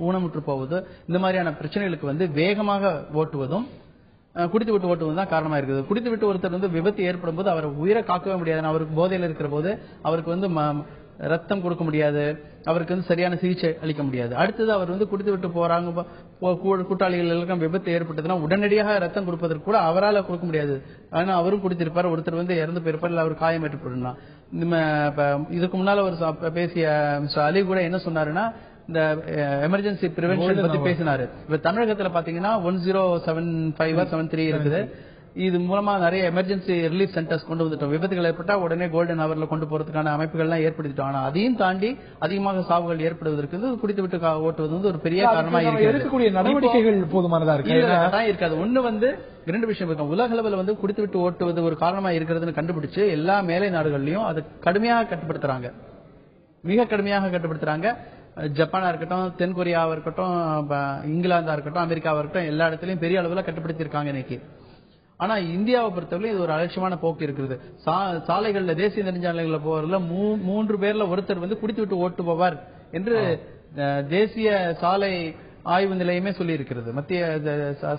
ஊனமுற்று போகுது, இந்த மாதிரியான பிரச்சனைகளுக்கு வந்து வேகமாக ஓட்டுவதும் குடித்து விட்டு ஓட்டுவது தான் காரணமா இருக்குது. குடித்து விட்டு ஒருத்தர் வந்து விபத்து ஏற்படும் போது அவர் உயிரை காக்கவே முடியாது. அவருக்கு போதையில் இருக்கிற போது அவருக்கு வந்து ரத்தம் கொடுக்க முடியாது, அவருக்கு வந்து சரியான சிகிச்சை அளிக்க முடியாது. அடுத்தது அவர் வந்து குடித்து விட்டு போறாங்க, கூட்டாளிகள் எல்லாம் விபத்து ஏற்பட்டதுன்னா உடனடியாக ரத்தம் கொடுப்பதற்கு கூட அவரால் கொடுக்க முடியாது. ஆனா அவரும் குடித்திருப்பார், ஒருத்தர் வந்து இறந்து போயிருப்பார், இல்ல அவர் காயம் ஏற்பட்டிருந்தார். இதுக்கு முன்னால ஒரு பேசிய மிஸ்டர் அலி கூட என்ன சொன்னாருன்னா, இந்த எமர்ஜென்சி பிரிவென்ஷன் பத்தி பேசினாரு. இப்ப தமிழகத்துல பாத்தீங்கன்னா 1075-73 இருக்குது. இது மூலமா நிறைய எமர்ஜென்சி ரிலீஃப் சென்டர்ஸ் கொண்டு வந்துட்டோம். விபத்துகள் ஏற்பட்டா உடனே கோல்டன் ஹவர்ல கொண்டு போறதுக்கான அமைப்புகள் எல்லாம் ஏற்படுத்திட்டோம். ஆனா அதையும் தாண்டி அதிகமாக சாவுகள் ஏற்படுவதற்கு குடித்து விட்டு ஓட்டுவது வந்து ஒரு பெரிய காரணமா இருக்கக்கூடிய நடவடிக்கைகள் போதுமானதா இருக்காது. ஒண்ணு வந்து 2 விஷயம் இருக்கும். உலக அளவில் வந்து குடித்து விட்டு ஓட்டுவது ஒரு காரணமா இருக்கிறதுன்னு கண்டுபிடிச்சு எல்லா மேலை நாடுகள்லயும் அதை கடுமையாக கட்டுப்படுத்துறாங்க, மிக கடுமையாக கட்டுப்படுத்துறாங்க. ஜப்பானா இருக்கட்டும், தென்கொரியாவா இருக்கட்டும், இங்கிலாந்தா இருக்கட்டும், அமெரிக்காவா இருக்கட்டும், எல்லா இடத்துலயும் பெரிய அளவுல கட்டுப்படுத்தி இருக்காங்க இன்னைக்கு. ஆனா இந்தியாவை பொறுத்தவரை இது ஒரு அலட்சியமான போக்கு இருக்குது. சாலைகள்ல தேசிய நெடுஞ்சாலைகள்ல போறதுல 3 பேர்ல ஒருத்தர் வந்து குடித்து விட்டு ஓட்டுபவர் என்று தேசிய சாலை ஆய்வு நிலையமே சொல்லி இருக்கிறது, மத்திய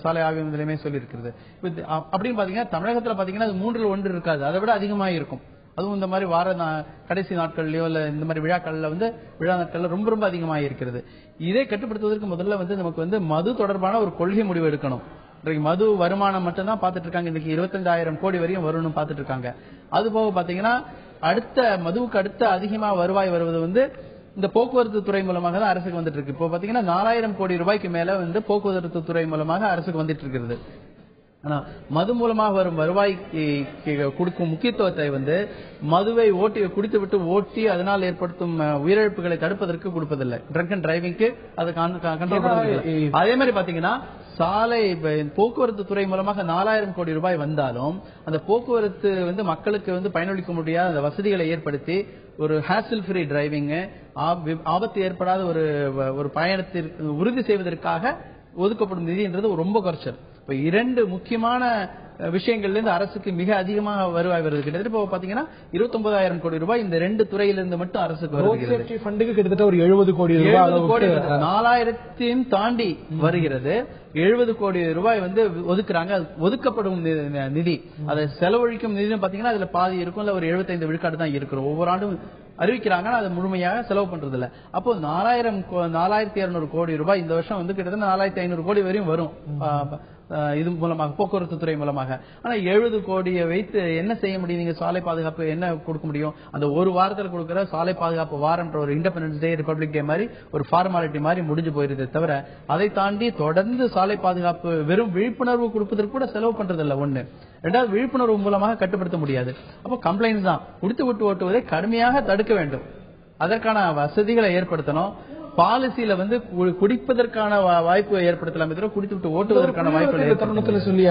சாலை ஆய்வு நிலையமே சொல்லி இருக்கிறது. அப்படின்னு பாத்தீங்கன்னா தமிழகத்துல பாத்தீங்கன்னா அது 3ல் 1 இருக்காது, அதை விட அதிகமாக இருக்கும். அதுவும் இந்த மாதிரி வார கடைசி நாட்கள்லயோ இல்ல இந்த மாதிரி விழாக்கள்ல வந்து விழா நாட்கள்ல ரொம்ப ரொம்ப அதிகமாக இருக்கிறது. இதை கட்டுப்படுத்துவதற்கு முதல்ல வந்து நமக்கு வந்து மது தொடர்பான ஒரு கொள்கை முடிவு எடுக்கணும். மது வருமானம் மட்டும் தான் பாத்துட்டு இருக்காங்க. இன்னைக்கு 25,000 கோடி வரையும் வரும்னு பாத்துட்டு இருக்காங்க. அது போக பாத்தீங்கன்னா மதுவுக்கு அடுத்த அதிகமா வருவாய் வருவது வந்து இந்த போக்குவரத்து துறை மூலமாக தான் அரசுக்கு வந்துட்டு இருக்கு. இப்போ பாத்தீங்கன்னா 4,000 கோடி ரூபாய்க்கு மேல வந்து போக்குவரத்து துறை மூலமாக அரசுக்கு வந்துட்டு இருக்கிறது. ஆனா மது மூலமாக வரும் வருவாய்க்கு கொடுக்கும் முக்கியத்துவத்தை வந்து மதுவை குடித்து விட்டு ஓட்டி அதனால் ஏற்படுத்தும் உயிரிழப்புகளை தடுப்பதற்கு கொடுப்பதில்லை. ட்ரங்க் அண்ட் டிரைவிங்க்கு அதை கண்ட்ரோல் பண்ணுவதில்லை. அதே மாதிரி பாத்தீங்கன்னா சாலை போக்குவரத்து துறை மூலமாக 4,000 கோடி ரூபாய் வந்தாலும் அந்த போக்குவரத்து வந்து மக்களுக்கு வந்து பயனளிக்க முடியாத அந்த வசதிகளை ஏற்படுத்தி ஒரு ஹேசல் ஃப்ரீ டிரைவிங், ஆபத்து ஏற்படாத ஒரு பயணத்திற்கு உறுதி செய்வதற்காக ஒதுக்கப்படும் நிதின்றது ரொம்ப குறைச்சல். இப்ப 2 முக்கியமான விஷயங்கள்ல இருந்து அரசுக்கு மிக அதிகமாக வருவாய் வருது. கிட்டத்தட்ட இப்போ பாத்தீங்கன்னா 29,000 கோடி ரூபாய் இந்த 2 துறையிலிருந்து மட்டும் அரசுக்கு வருகிறது. கிட்டத்தட்ட ஒரு 70 கோடி ரூபாய் 4,000 தாண்டி வருகிறது. 70 கோடி ரூபாய் வந்து ஒதுக்குறாங்க. ஒதுக்கப்படும் நிதி, அதை செலவழிக்கும் நிதி பாத்தீங்கன்னா அதுல பாதி இருக்கும், இல்ல ஒரு 75 விழுக்காடு தான் இருக்கிறோம். ஒவ்வொரு ஆண்டும் அறிவிக்கிறாங்க, அதை முழுமையாக செலவு பண்றது இல்ல. அப்போ 4,200 கோடி ரூபாய் இந்த வருஷம் வந்து கிட்டத்தட்ட 4,500 கோடி வரையும் வரும் இது மூலமாக, போக்குவரத்து துறை மூலமாக. ஆனா 70 கோடியை வைத்து என்ன செய்ய முடியும்? நீங்க சாலை பாதுகாப்பு என்ன கொடுக்க முடியும்? அந்த ஒரு வாரத்தில் கொடுக்கிற சாலை பாதுகாப்பு வாரம்ன்ற ஒரு இண்டிபெண்டன்ஸ் டே, ரிபப்ளிக் டே மாதிரி ஒரு ஃபார்மாலிட்டி மாதிரி முடிஞ்சு போயிருது. தவிர அதை தாண்டி தொடர்ந்து சாலை பாதுகாப்பு வெறும் விழிப்புணர்வு கொடுப்பதற்கு கூட செலவு பண்றது இல்ல. ஒண்ணு. 2வது, விழிப்புணர்வு மூலமாக கட்டுப்படுத்த முடியாது. அப்போ கம்ப்ளைண்ட் தான். குடித்து விட்டு ஓட்டுவதை கடுமையாக தடுக்க வேண்டும். அதற்கான வசதிகளை ஏற்படுத்தணும். பாலிசியில வந்து குடிப்பதற்கான வாய்ப்பு ஏற்படுத்தலாம், குடித்து விட்டு ஓட்டுவதற்கான வாய்ப்பு தருணத்துல சொல்லி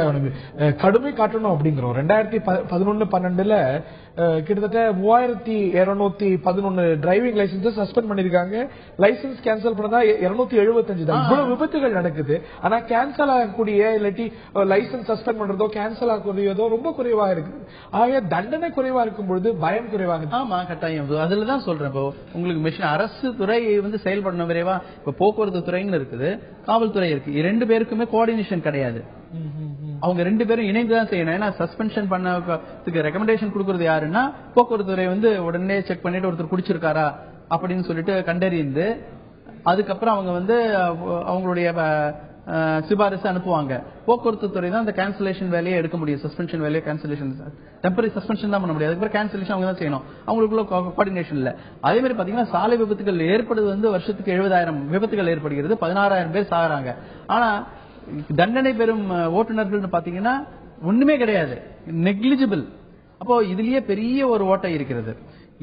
கடுமை காட்டணும் அப்படிங்கிறோம். 2011-12 கிட்டத்தட்ட 3,211 டிரைவிங் லைசன்ஸ் சஸ்பெண்ட் பண்ணிருக்காங்க. லைசன்ஸ் கேன்சல் பண்ணதா 275 தான். இவ்வளவு விபத்துகள் நடக்குது. ஆனா கேன்சல் ஆகக்கூடிய இல்லாட்டி லைசன்ஸ் சஸ்பெண்ட் பண்றதோ கேன்சல் ஆகக்கூடியதோ ரொம்ப குறைவா இருக்கு. ஆக தண்டனை குறைவா இருக்கும் பொழுது பயம் குறைவாக. ஆமா, கட்டாயம். அதுலதான் சொல்றேன். இப்போ உங்களுக்கு மிஷின் அரசு துறை வந்து செயல்படணும் விரைவா. இப்ப போக்குவரத்து துறைன்னு இருக்குது, காவல்துறை இருக்கு. 2 பேருக்குமே கோஆர்டினேஷன் கிடையாது. அவங்க 2 பேரும் இணைந்துதான் செய்யணும். ஏன்னா சஸ்பென்ஷன் பண்ணதுக்கு ரெக்கமெண்டேஷன் கொடுக்கறது யாருன்னா போக்குவரத்து துறை வந்து உடனே செக் பண்ணிட்டு ஒருத்தர் குடிச்சிருக்காரா அப்படின்னு சொல்லிட்டு கண்டறிந்து அதுக்கப்புறம் அவங்க வந்து அவங்களுடைய சிபாரிசு அனுப்புவாங்க. போக்குவரத்து துறை தான் அந்த கேன்சலேஷன் வேலையை எடுக்க முடியும். சஸ்பென்ஷன் வேலையை கேன்சலேஷன், டெம்பரரி சஸ்பென்ஷன் தான் பண்ண முடியாது. அதுக்கப்புறம் கேன்சலேஷன் அவங்க தான் செய்யணும். அவங்களுக்குள்ள கோஆர்டினேஷன் இல்ல. அதே மாதிரி பாத்தீங்கன்னா சாலை விபத்துகள் ஏற்படுவது வந்து வருஷத்துக்கு 70,000 விபத்துகள் ஏற்படுகிறது. 16,000 பேர் சாகுறாங்க. ஆனா தண்டனை பெறும் ஓட்டுநர்கள் பாத்தீங்கன்னா ஒண்ணுமே கிடையாது, நெக்லிஜிபிள். அப்போ இதுலயே பெரிய ஒரு ஓட்டை இருக்கிறது.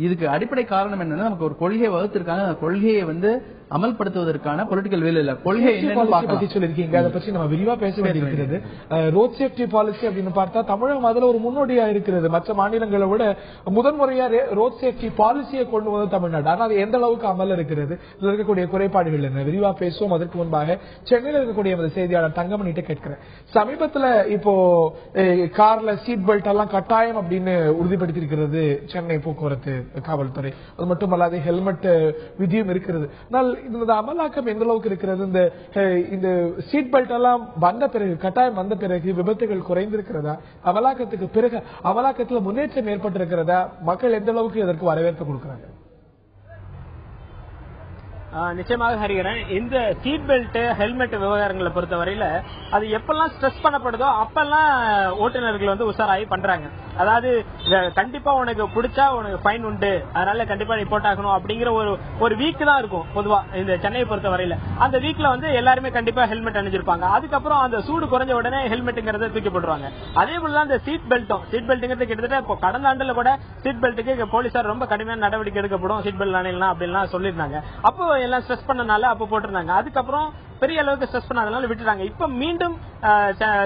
இதுக்கு அடிப்படை காரணம் என்னன்னா, நமக்கு ஒரு கொள்கையை வகுத்திருக்காங்க. அந்த கொள்கையை வந்து அமல்படுத்துவதற்கான பொலிட்டிக்கல் வில் இல்ல. கொள்கை என்னன்னு பத்தி சொல்லிருக்கீங்க, அதை பற்றி நம்ம விரிவா பேச வேண்டியிருக்கிறது. ரோட் சேஃப்டி பாலிசி அப்படின்னு பார்த்தா தமிழகம் அதுல ஒரு முன்னோடியா இருக்கிறது. மற்ற மாநிலங்களை விட முதன்முறையா ரோட் சேஃப்டி பாலிசியை கொண்டு வந்து தமிழ்நாடு. ஆனால் அது எந்த அளவுக்கு அமல் இருக்கிறது, இதுல இருக்கக்கூடிய குறைபாடுகள் என்ன, விரிவா பேசுவோம். அதற்கு முன்பாக சென்னையில் இருக்கக்கூடிய செய்தியாளர் தங்கமணிட்ட கேட்கிறேன். சமீபத்துல இப்போ கார்ல சீட் பெல்ட் எல்லாம் கட்டாயம் அப்படின்னு உறுதிப்படுத்தியிருக்கிறது சென்னை போக்குவரத்து காவல்துறை. அது மட்டுமல்லாது ஹெல்மெட் விதியும் இருக்கிறது. ஆனால் இந்த அமலாக்கம் எந்த அளவுக்கு இருக்கிறது? இந்த சீட் பெல்ட் எல்லாம் வந்த பிறகு, கட்டாயம் வந்த பிறகு விபத்துகள் குறைந்திருக்கிறதா? அமலாக்கத்துக்கு பிறகு அமலாக்கத்தில் முன்னேற்றம் ஏற்பட்டிருக்கிறதா? மக்கள் எந்த அளவுக்கு இதற்கு வரவேற்பு கொடுக்கிறாங்க? நிச்சயமாக ஹரிகரன், இந்த சீட் பெல்ட் ஹெல்மெட் விவகாரங்களை பொறுத்தவரையில அது எப்பெல்லாம் ஸ்ட்ரெஸ் பண்ணப்படுதோ அப்பெல்லாம் ஓட்டுநர்கள் வந்து உஷாராகி பண்றாங்க. அதாவது கண்டிப்பா உனக்கு பிடிச்சா உனக்கு ஃபைன் உண்டு, அதனால கண்டிப்பா ரிப்போர்ட் ஆகணும் அப்படிங்கிற ஒரு வீக் தான் இருக்கும் பொதுவா இந்த சென்னையை பொறுத்தவரையில. அந்த வீக்ல வந்து எல்லாருமே கண்டிப்பா ஹெல்மெட் அணிஞ்சிருப்பாங்க. அதுக்கப்புறம் அந்த சூடு குறைஞ்ச உடனே ஹெல்மெட்டுங்கிறத தூக்கி போட்டுருவாங்க. அதே போலதான் இந்த சீட் பெல்ட்டுங்கிறது கிட்டத்தட்ட இப்போ கடந்த ஆண்டுல கூட சீட் பெல்ட்டுக்கு போலீசார் ரொம்ப கடுமையான நடவடிக்கை எடுக்கப்படும், சீட் பெல்ட் அணியலாம் அப்படின்லாம் சொல்லியிருந்தாங்க. அப்போ எல்லாம் ஸ்ட்ரெஸ் பண்ணனால அப்போ போட்டிருந்தாங்க. அதுக்கப்புறம் பெரிய அளவுக்கு ஸ்ட்ரெஸ் பண்ணாதனால விட்டுட்டாங்க. இப்ப மீண்டும்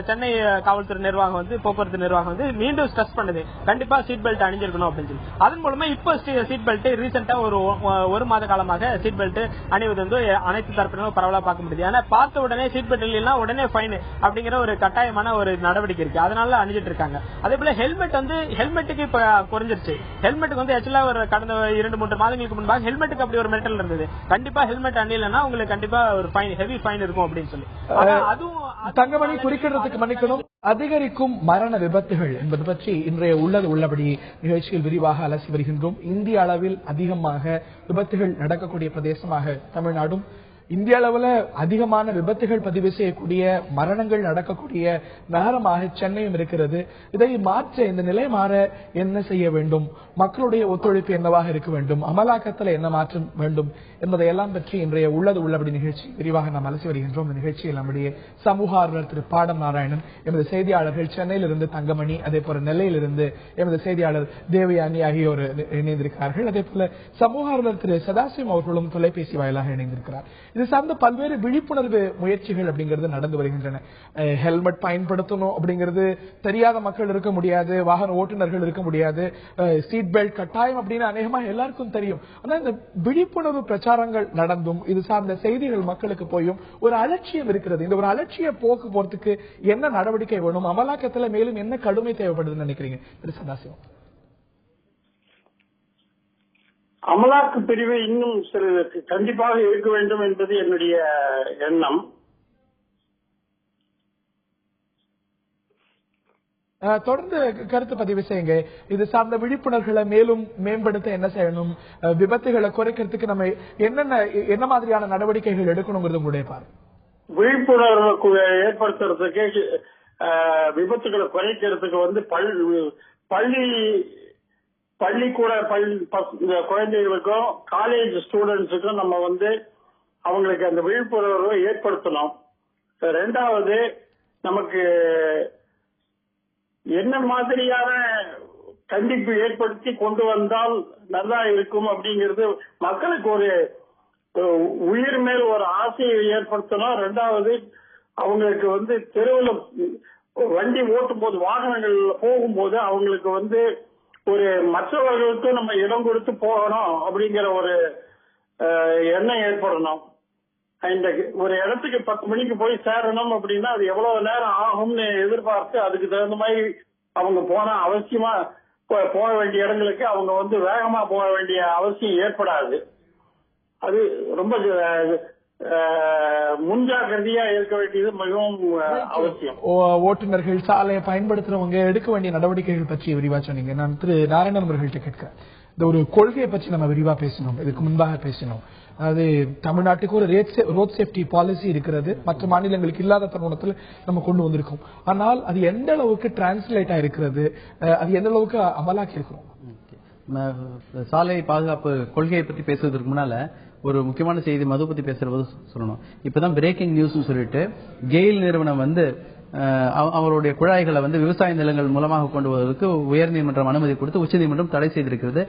சென்னை காவல்துறை நிர்வாகம் வந்து, போக்குவரத்து நிர்வாகம் வந்து மீண்டும் ஸ்ட்ரெஸ் பண்ணுது, கண்டிப்பா சீட் பெல்ட் அணிஞ்சிருக்கணும் அப்படின்னு சொல்லி. அதன் மூலமா இப்ப சீட் பெல்ட் ரீசெண்டா ஒரு மாத காலமாக சீட் பெல்ட் அணிவது வந்து அனைத்து தரப்பினரும் பரவலா பார்க்க முடியுது. ஆனா பார்த்த உடனே சீட் பெல்ட் இல்லைன்னா உடனே ஃபைன் அப்படிங்கிற ஒரு கட்டாயமான ஒரு நடவடிக்கை இருக்கு, அதனால அணிஞ்சிட்டு இருக்காங்க. அதே போல ஹெல்மெட்டுக்கு இப்ப குறைஞ்சிருச்சு. ஹெல்மெட்டுக்கு வந்து ஆக்சுவலா ஒரு கடந்த 2-3 மாதங்களுக்கு முன்பாக ஹெல்மெட்டுக்கு அப்படி ஒரு மெட்டல் இருந்தது, கண்டிப்பா ஹெல்மெட் அணியலன்னா உங்களுக்கு கண்டிப்பா ஒரு ஃபைன், ஹெவி ஃபைன் இருக்கும் அப்படின்னு சொல்லி. அதுவும் தங்கமணி குறிக்கிறதுக்கு மன்னிக்கணும். அதிகரிக்கும் மரண விபத்துகள் என்பது பற்றி இன்றைய உள்ளபடி நிகழ்ச்சியில் விரிவாக அலசி வருகின்றோம். இந்திய அளவில் அதிகமாக விபத்துகள் நடக்கக்கூடிய பிரதேசமாக தமிழ்நாடும், இந்திய அளவில் அதிகமான விபத்துகள் பதிவு செய்யக்கூடிய, மரணங்கள் நடக்கக்கூடிய நகரமாக சென்னையும் இருக்கிறது. இதை மாற்ற, இந்த நிலை மாற என்ன செய்ய வேண்டும்? மக்களுடைய ஒத்துழைப்பு என்னவாக இருக்க வேண்டும்? அமலாக்கத்தில் என்ன மாற்றம் வேண்டும் என்பதையெல்லாம் பற்றி இன்றைய உள்ளபடி நிகழ்ச்சி விரிவாக நாம் அலசி வருகின்றோம். இந்த நிகழ்ச்சியில் நம்முடைய சமூக ஆர்வலர் திரு பாடம் நாராயணன், எமது செய்தியாளர்கள் சென்னையிலிருந்து தங்கமணி, அதே போல நெல்லையிலிருந்து எமது செய்தியாளர் தேவயானி ஆகியோர் இணைந்திருக்கிறார்கள். அதே போல சமூக ஆர்வலர் திரு சதாசிவம் அவர்களும் தொலைபேசி வாயிலாக இணைந்திருக்கிறார். இது சார்ந்த பல்வேறு விழிப்புணர்வு முயற்சிகள் அப்படிங்கிறது நடந்து வருகின்றன. ஹெல்மெட் பயன்படுத்தணும் அப்படிங்கிறது தெரியாத மக்கள் இருக்க முடியாது, வாகன ஓட்டுநர்கள் இருக்க முடியாது. சீட் பெல்ட் கட்டாயம் அப்படின்னு அநேகமாக எல்லாருக்கும் தெரியும். ஆனா இந்த விழிப்புணர்வு பிரச்சாரங்கள் நடந்தும், இது சார்ந்த செய்திகள் மக்களுக்கு போயும் ஒரு அலட்சியம் இருக்கிறது. இந்த ஒரு அலட்சிய போக்கு போறதுக்கு என்ன நடவடிக்கை வேணும்? அமலாக்கத்துல மேலும் என்ன கடுமை தேவைப்படுதுன்னு நினைக்கிறீங்க திரு சதாசிவம்? அமலாக்க பிரிவு இன்னும் கண்டிப்பாக இருக்க வேண்டும் என்பது என்னுடைய எண்ணம். தொடர்ந்து கருத்து பதிவு செய்யுங்க. இது சார்ந்த விழிப்புணர்வுகளை மேலும் மேம்படுத்த என்ன செய்யணும்? விபத்துகளை குறைக்கிறதுக்கு நம்ம என்ன மாதிரியான நடவடிக்கைகள் எடுக்கணுங்கிறது உங்களுடைய பார்வை. விழிப்புணர்வு ஏற்படுத்துறதுக்கு, விபத்துகளை குறைக்கிறதுக்கு வந்து பள்ளிக்கூட குழந்தைகளுக்கும் காலேஜ் ஸ்டூடெண்ட்ஸுக்கும் நம்ம வந்து அவங்களுக்கு அந்த விழிப்புணர்வை ஏற்படுத்தணும். ரெண்டாவது, நமக்கு என்ன மாதிரியான கண்டிப்பு ஏற்படுத்தி கொண்டு வந்தால் நல்லா இருக்கும் அப்படிங்கிறது, மக்களுக்கு ஒரு உயிர் மேல் ஒரு ஆசையை ஏற்படுத்தணும். ரெண்டாவது, அவங்களுக்கு வந்து தெருவில் வண்டி ஓட்டும் போது, வாகனங்கள் போகும்போது அவங்களுக்கு வந்து ஒரு மற்றவர்களுக்கு நம்ம இடம் கொடுத்து போகணும் அப்படிங்கிற ஒரு எண்ணம் ஏற்படணும். இந்த ஒரு இடத்துக்கு 10 மணிக்கு போய் சேரணும் அப்படின்னா அது எவ்வளவு நேரம் ஆகும்னு எதிர்பார்த்து அதுக்கு தகுந்த மாதிரி அவங்க போனா அவசியமா போக வேண்டிய இடங்களுக்கு அவங்க வந்து வேகமா போக வேண்டிய அவசியம் ஏற்படாது. அது ரொம்ப முன்ஜாக்கிரதையா இருக்க வேண்டியது மிகவும் அவசியம். ஓட்டுநர்கள், சாலையை பயன்படுத்துறவங்க எடுக்க வேண்டிய நடவடிக்கைகள் பற்றி விரிவா சொன்னீங்க. நான் திரு நாராயணன் அவர்கள்ட்ட கேட்கிறேன். இந்த ஒரு கொள்கையை பற்றி நம்ம விரிவா பேசணும், இதுக்கு முன்பாக பேசணும். அதாவது தமிழ்நாட்டுக்கு ஒரு ரோட் சேஃப்டி பாலிசி இருக்கிறது, மற்ற மாநிலங்களுக்கு இல்லாத தருணத்தில் நம்ம கொண்டு வந்திருக்கோம். ஆனால் அது எந்த அளவுக்கு டிரான்ஸ்லேட் ஆயிருக்கிறது, அது எந்த அளவுக்கு அமலாக்கி இருக்கிறோம்? சாலை பாதுகாப்பு கொள்கையை பற்றி பேசுவதற்கு முன்னால ஒரு முக்கியமான செய்தி மது பத்தி பேசுறது சொல்லணும். இப்பதான் பிரேக்கிங் நியூஸ் சொல்லிட்டு கெயில் நிறுவனம் வந்து அவருடைய குழாய்களை வந்து விவசாய நிலங்கள் மூலமாக கொண்டு வருவதற்கு உயர்நீதிமன்றம் அனுமதி கொடுத்து உச்சநீதிமன்றம் தடை செய்திருக்கிறது.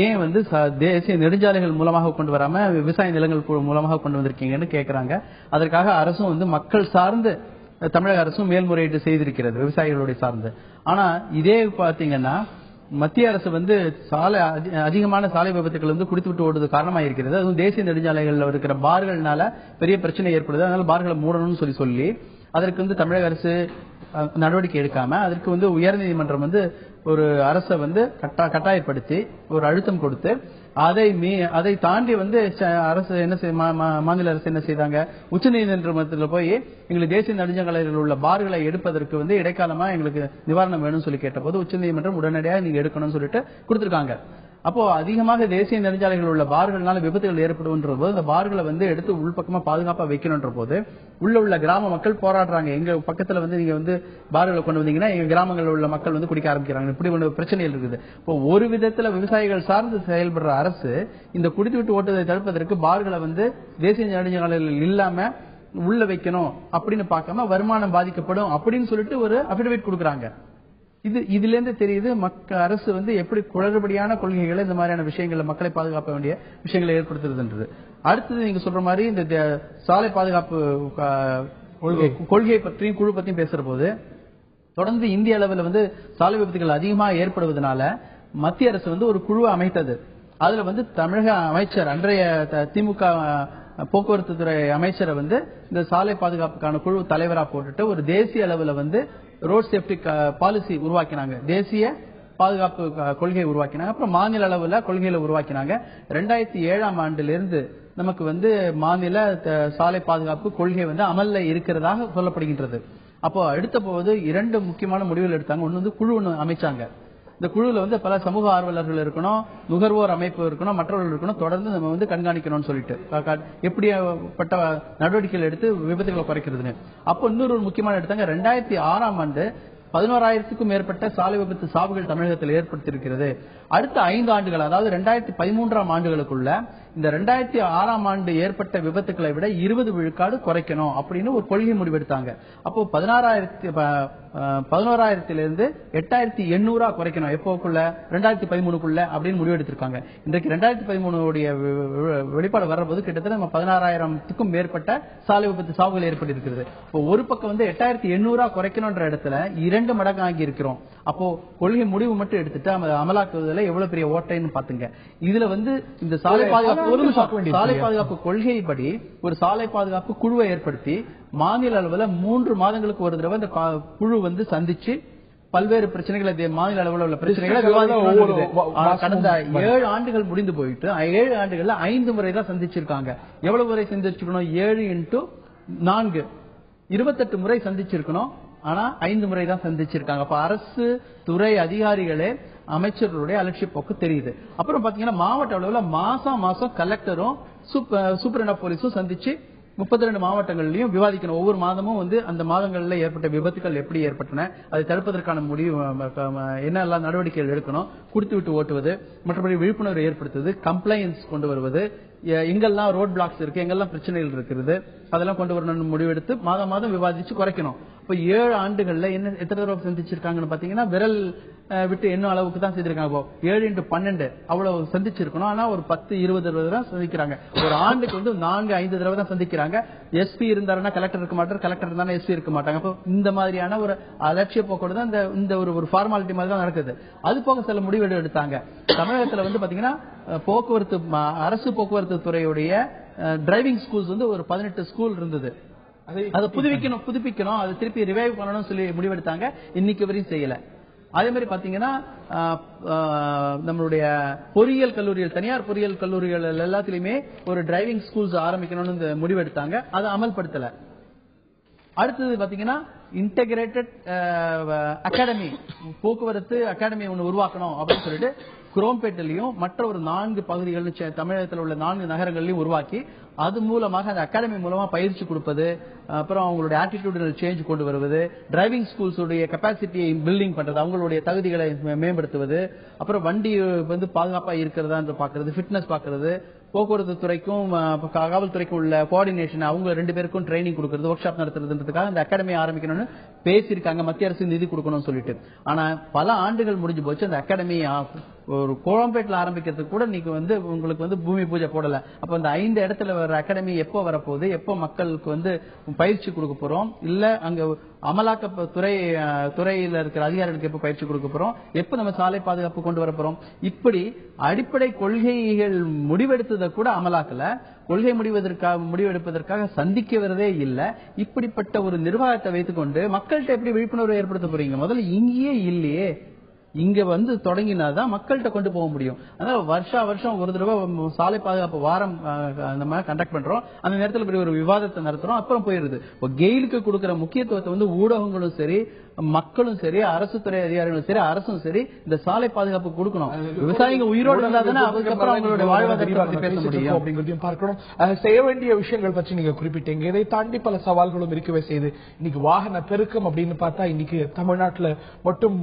ஏன் வந்து தேசிய நெடுஞ்சாலைகள் மூலமாக கொண்டு வராம விவசாய நிலங்கள் மூலமாக கொண்டு வந்திருக்கீங்கன்னு கேட்கறாங்க. அதற்காக அரசும் வந்து மக்கள் சார்ந்து தமிழக அரசும் மேல்முறையீடு செய்திருக்கிறது விவசாயிகளுடைய சார்ந்து. ஆனா இதே பாத்தீங்கன்னா மத்திய அரசு வந்து அதிகமான சாலை விபத்துகள் வந்து குடித்துவிட்டு ஓடுவது காரணமாக இருக்கிறது. அதுவும் தேசிய நெடுஞ்சாலைகள்ல இருக்கிற பார்கள்னால பெரிய பிரச்சனை ஏற்படுது. அதனால பார்களை மூடணும்னு சொல்லி அதற்கு வந்து தமிழக அரசு நடவடிக்கை எடுக்காம அதற்கு வந்து உயர்நீதிமன்றம் வந்து ஒரு அரசை வந்து கட்டாயப்படுத்தி ஒரு அழுத்தம் கொடுத்து அதை தாண்டி வந்து அரசு மாநில அரசு என்ன செய்தாங்க, உச்சநீதிமன்றத்தில் போய் எங்களுக்கு தேசிய நெடுஞ்சாலைகளில் உள்ள பார்களை எடுப்பதற்கு வந்து இடைக்காலமா எங்களுக்கு நிவாரணம் வேணும்னு சொல்லி கேட்டபோது உச்சநீதிமன்றம் உடனடியாக நீங்க எடுக்கணும்னு சொல்லிட்டு கொடுத்திருக்காங்க. அப்போ அதிகமாக தேசிய நெடுஞ்சாலைகள் உள்ள பார்களினால விபத்துகள் ஏற்படும்ன்ற போது அந்த பார்களை வந்து எடுத்து உள்பக்கமா பாதுகாப்பா வைக்கணும்ன்ற போது உள்ள கிராம மக்கள் போராடுறாங்க. எங்க பக்கத்துல வந்து நீங்க வந்து பார்களை கொண்டு வந்தீங்கன்னா எங்க கிராமங்களில் உள்ள மக்கள் வந்து குடிக்க ஆரம்பிக்கிறாங்க. இப்படி ஒரு பிரச்சனைகள் இருக்குது. இப்போ ஒரு விதத்துல விவசாயிகள் சார்ந்து செயல்படுற அரசு இந்த குடித்துவிட்டு ஓட்டுவதை தடுப்பதற்கு பார்களை வந்து தேசிய நெடுஞ்சாலைகள் இல்லாம உள்ள வைக்கணும் அப்படின்னு பார்க்காம வருமானம் பாதிக்கப்படும் அப்படின்னு சொல்லிட்டு ஒரு அபிடவிட் கொடுக்குறாங்க. இதுல இருந்து தெரியுது அரசு வந்து எப்படி குளறுபடியான கொள்கைகளை இந்த மாதிரியான விஷயங்களை மக்களை பாதுகாக்க வேண்டிய விஷயங்களை ஏற்படுத்துறதுன்றது. அடுத்தது நீங்க சொல்ற மாதிரி இந்த சாலை பாதுகாப்பு கொள்கை பற்றியும் குழு பற்றியும் பேசுற போது தொடர்ந்து இந்திய அளவில் வந்து சாலை விபத்துகள் அதிகமாக ஏற்படுவதனால மத்திய அரசு வந்து ஒரு குழுவை அமைத்தது. அதுல வந்து தமிழக அமைச்சர் அன்றைய திமுக போக்குவரத்து துறை அமைச்சரை வந்து இந்த சாலை பாதுகாப்புக்கான குழு தலைவரா போட்டுட்டு ஒரு தேசிய அளவில் வந்து ரோட் சேஃப்டி பாலிசி உருவாக்கினாங்க, தேசிய பாதுகாப்பு கொள்கையை உருவாக்கினாங்க. அப்புறம் மாநில அளவில் கொள்கைகளை உருவாக்கினாங்க. 2007ஆம் ஆண்டிலிருந்து நமக்கு வந்து மாநில சாலை பாதுகாப்பு கொள்கை வந்து அமல்ல இருக்கிறதாக சொல்லப்படுகின்றது. அப்போ அடுத்த போது 2 முக்கியமான முடிவுகள் எடுத்தாங்க. ஒன்று வந்து குழு அமைச்சாங்க. இந்த குழுவில் வந்து பல சமூக ஆர்வலர்கள் இருக்கணும், நுகர்வோர் அமைப்பு இருக்கணும், மற்றவர்கள் இருக்கணும், தொடர்ந்து நம்ம வந்து கண்காணிக்கணும்னு சொல்லிட்டு எப்படிப்பட்ட நடவடிக்கைகள் எடுத்து விபத்துகளை குறைக்கிறதுன்னு. அப்போ இன்னொரு முக்கியமான எடுத்தாங்க. 2006ஆம் ஆண்டு 11,000க்கும் மேற்பட்ட சாலை விபத்து சாவுகள் தமிழகத்தில் ஏற்படுத்தியிருக்கிறது. அடுத்த 5 ஆண்டுகள், அதாவது 2013ஆம் ஆண்டுகளுக்குள்ள இந்த 2006ஆம் ஆண்டு ஏற்பட்ட விபத்துக்களை விட 20 விழுக்காடு குறைக்கணும் அப்படின்னு ஒரு கொள்கை முடிவெடுத்தாங்க. அப்போ 11,000 8,800 குறைக்கணும் எப்போக்குள்ள 2013க்குள்ள அப்படின்னு முடிவெடுத்திருக்காங்க. இன்றைக்கு 2013 வெளிப்பாடு வர்றபோது கிட்டத்தட்ட நம்ம 16,000க்கும் மேற்பட்ட சாலை விபத்து சாவுகள் ஏற்பட்டிருக்கிறது. இப்போ ஒரு பக்கம் வந்து 8,800 குறைக்கணும்ன்ற இடத்துல 2 மடங்கு ஆகி இருக்கிறோம். அப்போ கொள்கை முடிவு மட்டும் எடுத்துட்டு அமலாக்குவதில் எவ்வளவு பெரிய ஓட்டைன்னு பாத்துங்க. இதுல வந்து இந்த சாலை பாதுகாப்பு கொள்கைப்படி ஒரு சாலை பாதுகாப்பு குழுவை ஏற்படுத்தி மாநில அளவில் 3 மாதங்களுக்கு ஒரு தடவை இந்த குழு வந்து சந்திச்சு பல்வேறு பிரச்சனைகளை மாநில அளவில் உள்ள பிரச்சனைகளை கடந்த 7 ஆண்டுகள் முடிந்து போயிட்டு 7 ஆண்டுகள்ல 5 முறை தான் சந்திச்சிருக்காங்க. எவ்வளவு முறை சந்திச்சிருக்கணும்? 7 × 4 28 முறை சந்திச்சிருக்கணும். ஆனா 5 முறை தான் சந்திச்சிருக்காங்க. அப்ப அரசு துறை அதிகாரிகளே அமைச்சர்களுடைய அலட்சிய போக்கு தெரியுது. அப்புறம் பாத்தீங்கன்னா மாவட்ட அளவில் மாசம் கலெக்டரும் சூப்பரண்ட் ஆஃப் போலீஸும் சந்திச்சு 32 மாவட்டங்களிலையும் விவாதிக்கணும். ஒவ்வொரு மாதமும் வந்து அந்த மாதங்களில் ஏற்பட்ட விபத்துக்கள் எப்படி ஏற்பட்டன, அதை தடுப்பதற்கான முடிவு என்னெல்லாம் நடவடிக்கைகள் எடுக்கணும், குடித்து விட்டு ஓட்டுவது, மற்றபடி விழிப்புணர்வு ஏற்படுத்துவது, கம்ப்ளைண்ட்ஸ் கொண்டு வருவது, எங்கெல்லாம் ரோட் பிளாக்ஸ் இருக்கு, எங்கெல்லாம் பிரச்சனைகள் இருக்கிறது, அதெல்லாம் கொண்டு வரணும்னு முடிவெடுத்து மாதம் விவாதிச்சு குறைக்கணும். இப்ப 7 ஆண்டுகள்ல எத்தனை தடவை சந்திச்சிருக்காங்கன்னு பாத்தீங்கன்னா விரல் விட்டு என்ன அளவுக்கு தான் செஞ்சிருக்காங்க. 7 × 12 அவ்வளவு சந்திச்சிருக்கணும். ஆனா ஒரு 10-20 தடவை தான் சந்திக்கிறாங்க. ஒரு ஆண்டுக்கு வந்து 4-5 தடவை தான் சந்திக்கிறாங்க. எஸ்பி இருந்தாருன்னா கலெக்டர் இருக்க மாட்டார், கலெக்டர் இருந்தாலும் எஸ்பி இருக்க மாட்டாங்க. அப்போ இந்த மாதிரியான ஒரு அலட்சிய போக்கோடு தான் இந்த ஒரு ஃபார்மாலிட்டி மாதிரி தான் நடக்குது. அது போக சில முடிவுகள் எடுத்தாங்க. தமிழகத்துல வந்து பாத்தீங்கன்னா அரசு போக்குவரத்து துறையுடைய டிரைவிங் ஸ்கூல்ஸ் வந்து ஒரு 18 ஸ்கூல் இருந்தது. அதை புதுப்பிக்கணும், அதை திருப்பி ரிவைவ் பண்ணணும் சொல்லி முடிவெடுத்தாங்க. இன்னைக்கு வரையும் செய்யல. அதே மாதிரி பாத்தீங்கன்னா நம்மளுடைய பொறியியல் கல்லூரிகள், தனியார் பொறியியல் கல்லூரிகள் எல்லாத்திலுமே ஒரு டிரைவிங் ஸ்கூல்ஸ் ஆரம்பிக்கணும்னு முடிவெடுத்தாங்க. அதை அமல்படுத்தல. அடுத்தது பாத்தீங்கன்னா இன்டகிரேட்டட் அகாடமி, போக்குவரத்து அகாடமி ஒன்று உருவாக்கணும் அப்படின்னு சொல்லிட்டு குரோம்பேட்டிலையும் மற்ற ஒரு 4 பகுதிகள் தமிழகத்தில் உள்ள 4 நகரங்களையும் உருவாக்கி அது மூலமாக அந்த அகாடமி மூலமா பயிற்சி கொடுப்பது, அப்புறம் அவங்களுடைய ஆட்டிடியூடல் சேஞ்ச் கொண்டு வருவது, டிரைவிங் ஸ்கூல்ஸ் உடைய கெப்பாசிட்டியை பில்டிங் பண்றது, அவங்களுடைய தகுதிகளை மேம்படுத்துவது, அப்புறம் வண்டி வந்து பாதுகாப்பா இருக்கிறதா என்று பாக்குறது, ஃபிட்னஸ் பாக்குறது, போக்குவரத்து துறைக்கும் காவல்துறைக்கும் உள்ள கோஆர்டினேஷன், அவங்க 2 பேருக்கும் ட்ரைனிங் கொடுக்கறது, ஒர்க் ஷாப் நடத்துறதுன்றதுக்காக இந்த அகாடமி ஆரம்பிக்கணும்னு பேசியிருக்காங்க. மத்திய அரசு நிதி கொடுக்கணும்னு சொல்லிட்டு. ஆனா பல ஆண்டுகள் முடிஞ்சு போச்சு. அந்த அகாடமி ஒரு கோலம்பேட்ல ஆரம்பிக்கிறதுக்கு கூட நீங்க உங்களுக்கு பூமி பூஜை போடல. அப்ப அந்த 5 இடத்துல வர அகாடமி எப்போ வரப்போகுது, எப்போ மக்களுக்கு பயிற்சி கொடுக்க போறோம், இல்ல அங்க அமலாக்க துறையில இருக்கிற அதிகாரிகளுக்கு எப்ப பயிற்சி கொடுக்க போறோம், எப்ப நம்ம சாலை பாதுகாப்பு கொண்டு வர போறோம், இப்படி அடிப்படை கொள்கைகள் முடிவெடுத்ததை கூட அமலாக்கல. கொள்கை முடிவெடுப்பதற்காக சந்திக்கிறதே இல்ல. இப்படிப்பட்ட ஒரு நிர்வாகத்தை வைத்துக்கொண்டு மக்கள்கிட்ட எப்படி விழிப்புணர்வு ஏற்படுத்த போறீங்க? முதல்ல இங்கேயே இல்லையே. இங்க தொடங்கினாதான் மக்கள்கிட்ட கொண்டு போக முடியும். அதாவது வருஷம் ஒரு தடவை சாலை பாதுகாப்பு வாரம் நம்ம கண்டக்ட் பண்றோம். அந்த நேரத்தில் ஒரு விவாதத்தை நடத்துறோம், அப்புறம் போயிருது. கெயிலுக்கு கொடுக்கிற முக்கியத்துவத்தை ஊடகங்களும் சரி, மக்களும் சரி, அரசு துறை அதிகாரிகளும் சரி, அரசும் சரி இந்த சாலை பாதுகாப்பு கொடுக்கணும். விவசாயிங்க உயிரோடு இருந்தாதானே அதுக்கப்புறம் அவங்களுடைய வாழ்வாதாரத்தை பத்தி பேச முடியும் அப்படிங்கிறதையும் பார்க்கணும். செய்ய வேண்டிய விஷயங்கள் பற்றி நீங்க குறிப்பிட்டீங்க. இதை தாண்டி பல சவால்களும் இருக்கவே செய்யுது. இன்னைக்கு வாகன பெருக்கம் அப்படின்னு பார்த்தா இன்னைக்கு தமிழ்நாட்டுல மட்டும்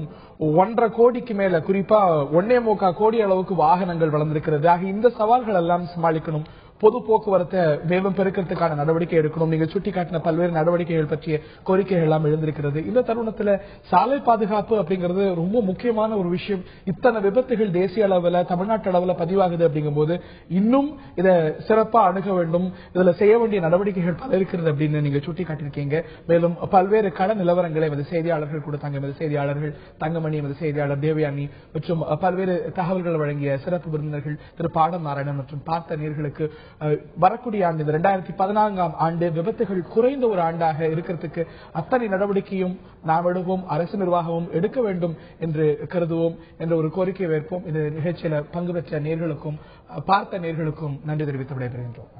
1.5 கோடிக்கு மேல, குறிப்பா 1.25 கோடி அளவுக்கு வாகனங்கள் வளர்ந்திருக்கிறது. ஆக இந்த சவால்கள் எல்லாம் சமாளிக்கணும். பொது போக்குவரத்தை மேலும் பெருக்கிறதுக்கான நடவடிக்கை எடுக்கணும். நீங்க சுட்டிக்காட்டின பல்வேறு நடவடிக்கைகள் பற்றிய கோரிக்கைகள் எல்லாம் எழுந்திருக்கிறது. இந்த தருணத்துல சாலை பாதுகாப்பு அப்படிங்கிறது ரொம்ப முக்கியமான ஒரு விஷயம். இத்தனை விபத்துகள் தேசிய அளவுல, தமிழ்நாட்டு அளவுல பதிவாகுது அப்படிங்கும் போது இன்னும் இதை சிறப்பா அணுக வேண்டும். இதுல செய்ய வேண்டிய நடவடிக்கைகள் பல இருக்கிறது அப்படின்னு நீங்க சுட்டிக்காட்டிருக்கீங்க. மேலும் பல்வேறு கள நிலவரங்களை எமது செய்தியாளர்கள் கொடுத்தாங்க. எமது செய்தியாளர்கள் தங்கமணி, எமது செய்தியாளர் தேவயானி மற்றும் பல்வேறு தகவல்கள் வழங்கிய சிறப்பு விருந்தினர்கள் திரு பாடம் நாராயணன் மற்றும் பார்த்த நேர்களுக்கு வரக்கூடிய ஆண்டு 2014ஆம் ஆண்டு விபத்துகள் குறைந்த ஒரு ஆண்டாக இருக்கிறதுக்கு அத்தனை நடவடிக்கையும் நாம் எடுப்போம், அரசு நிர்வாகமும் எடுக்க வேண்டும் என்று கருதுவோம் என்ற ஒரு கோரிக்கை வைப்போம். இந்த நிகழ்ச்சியில பங்கு பெற்ற நேர்களுக்கும் பார்த்த நேர்களுக்கும் நன்றி தெரிவித்து விடைபெறுகின்றோம்.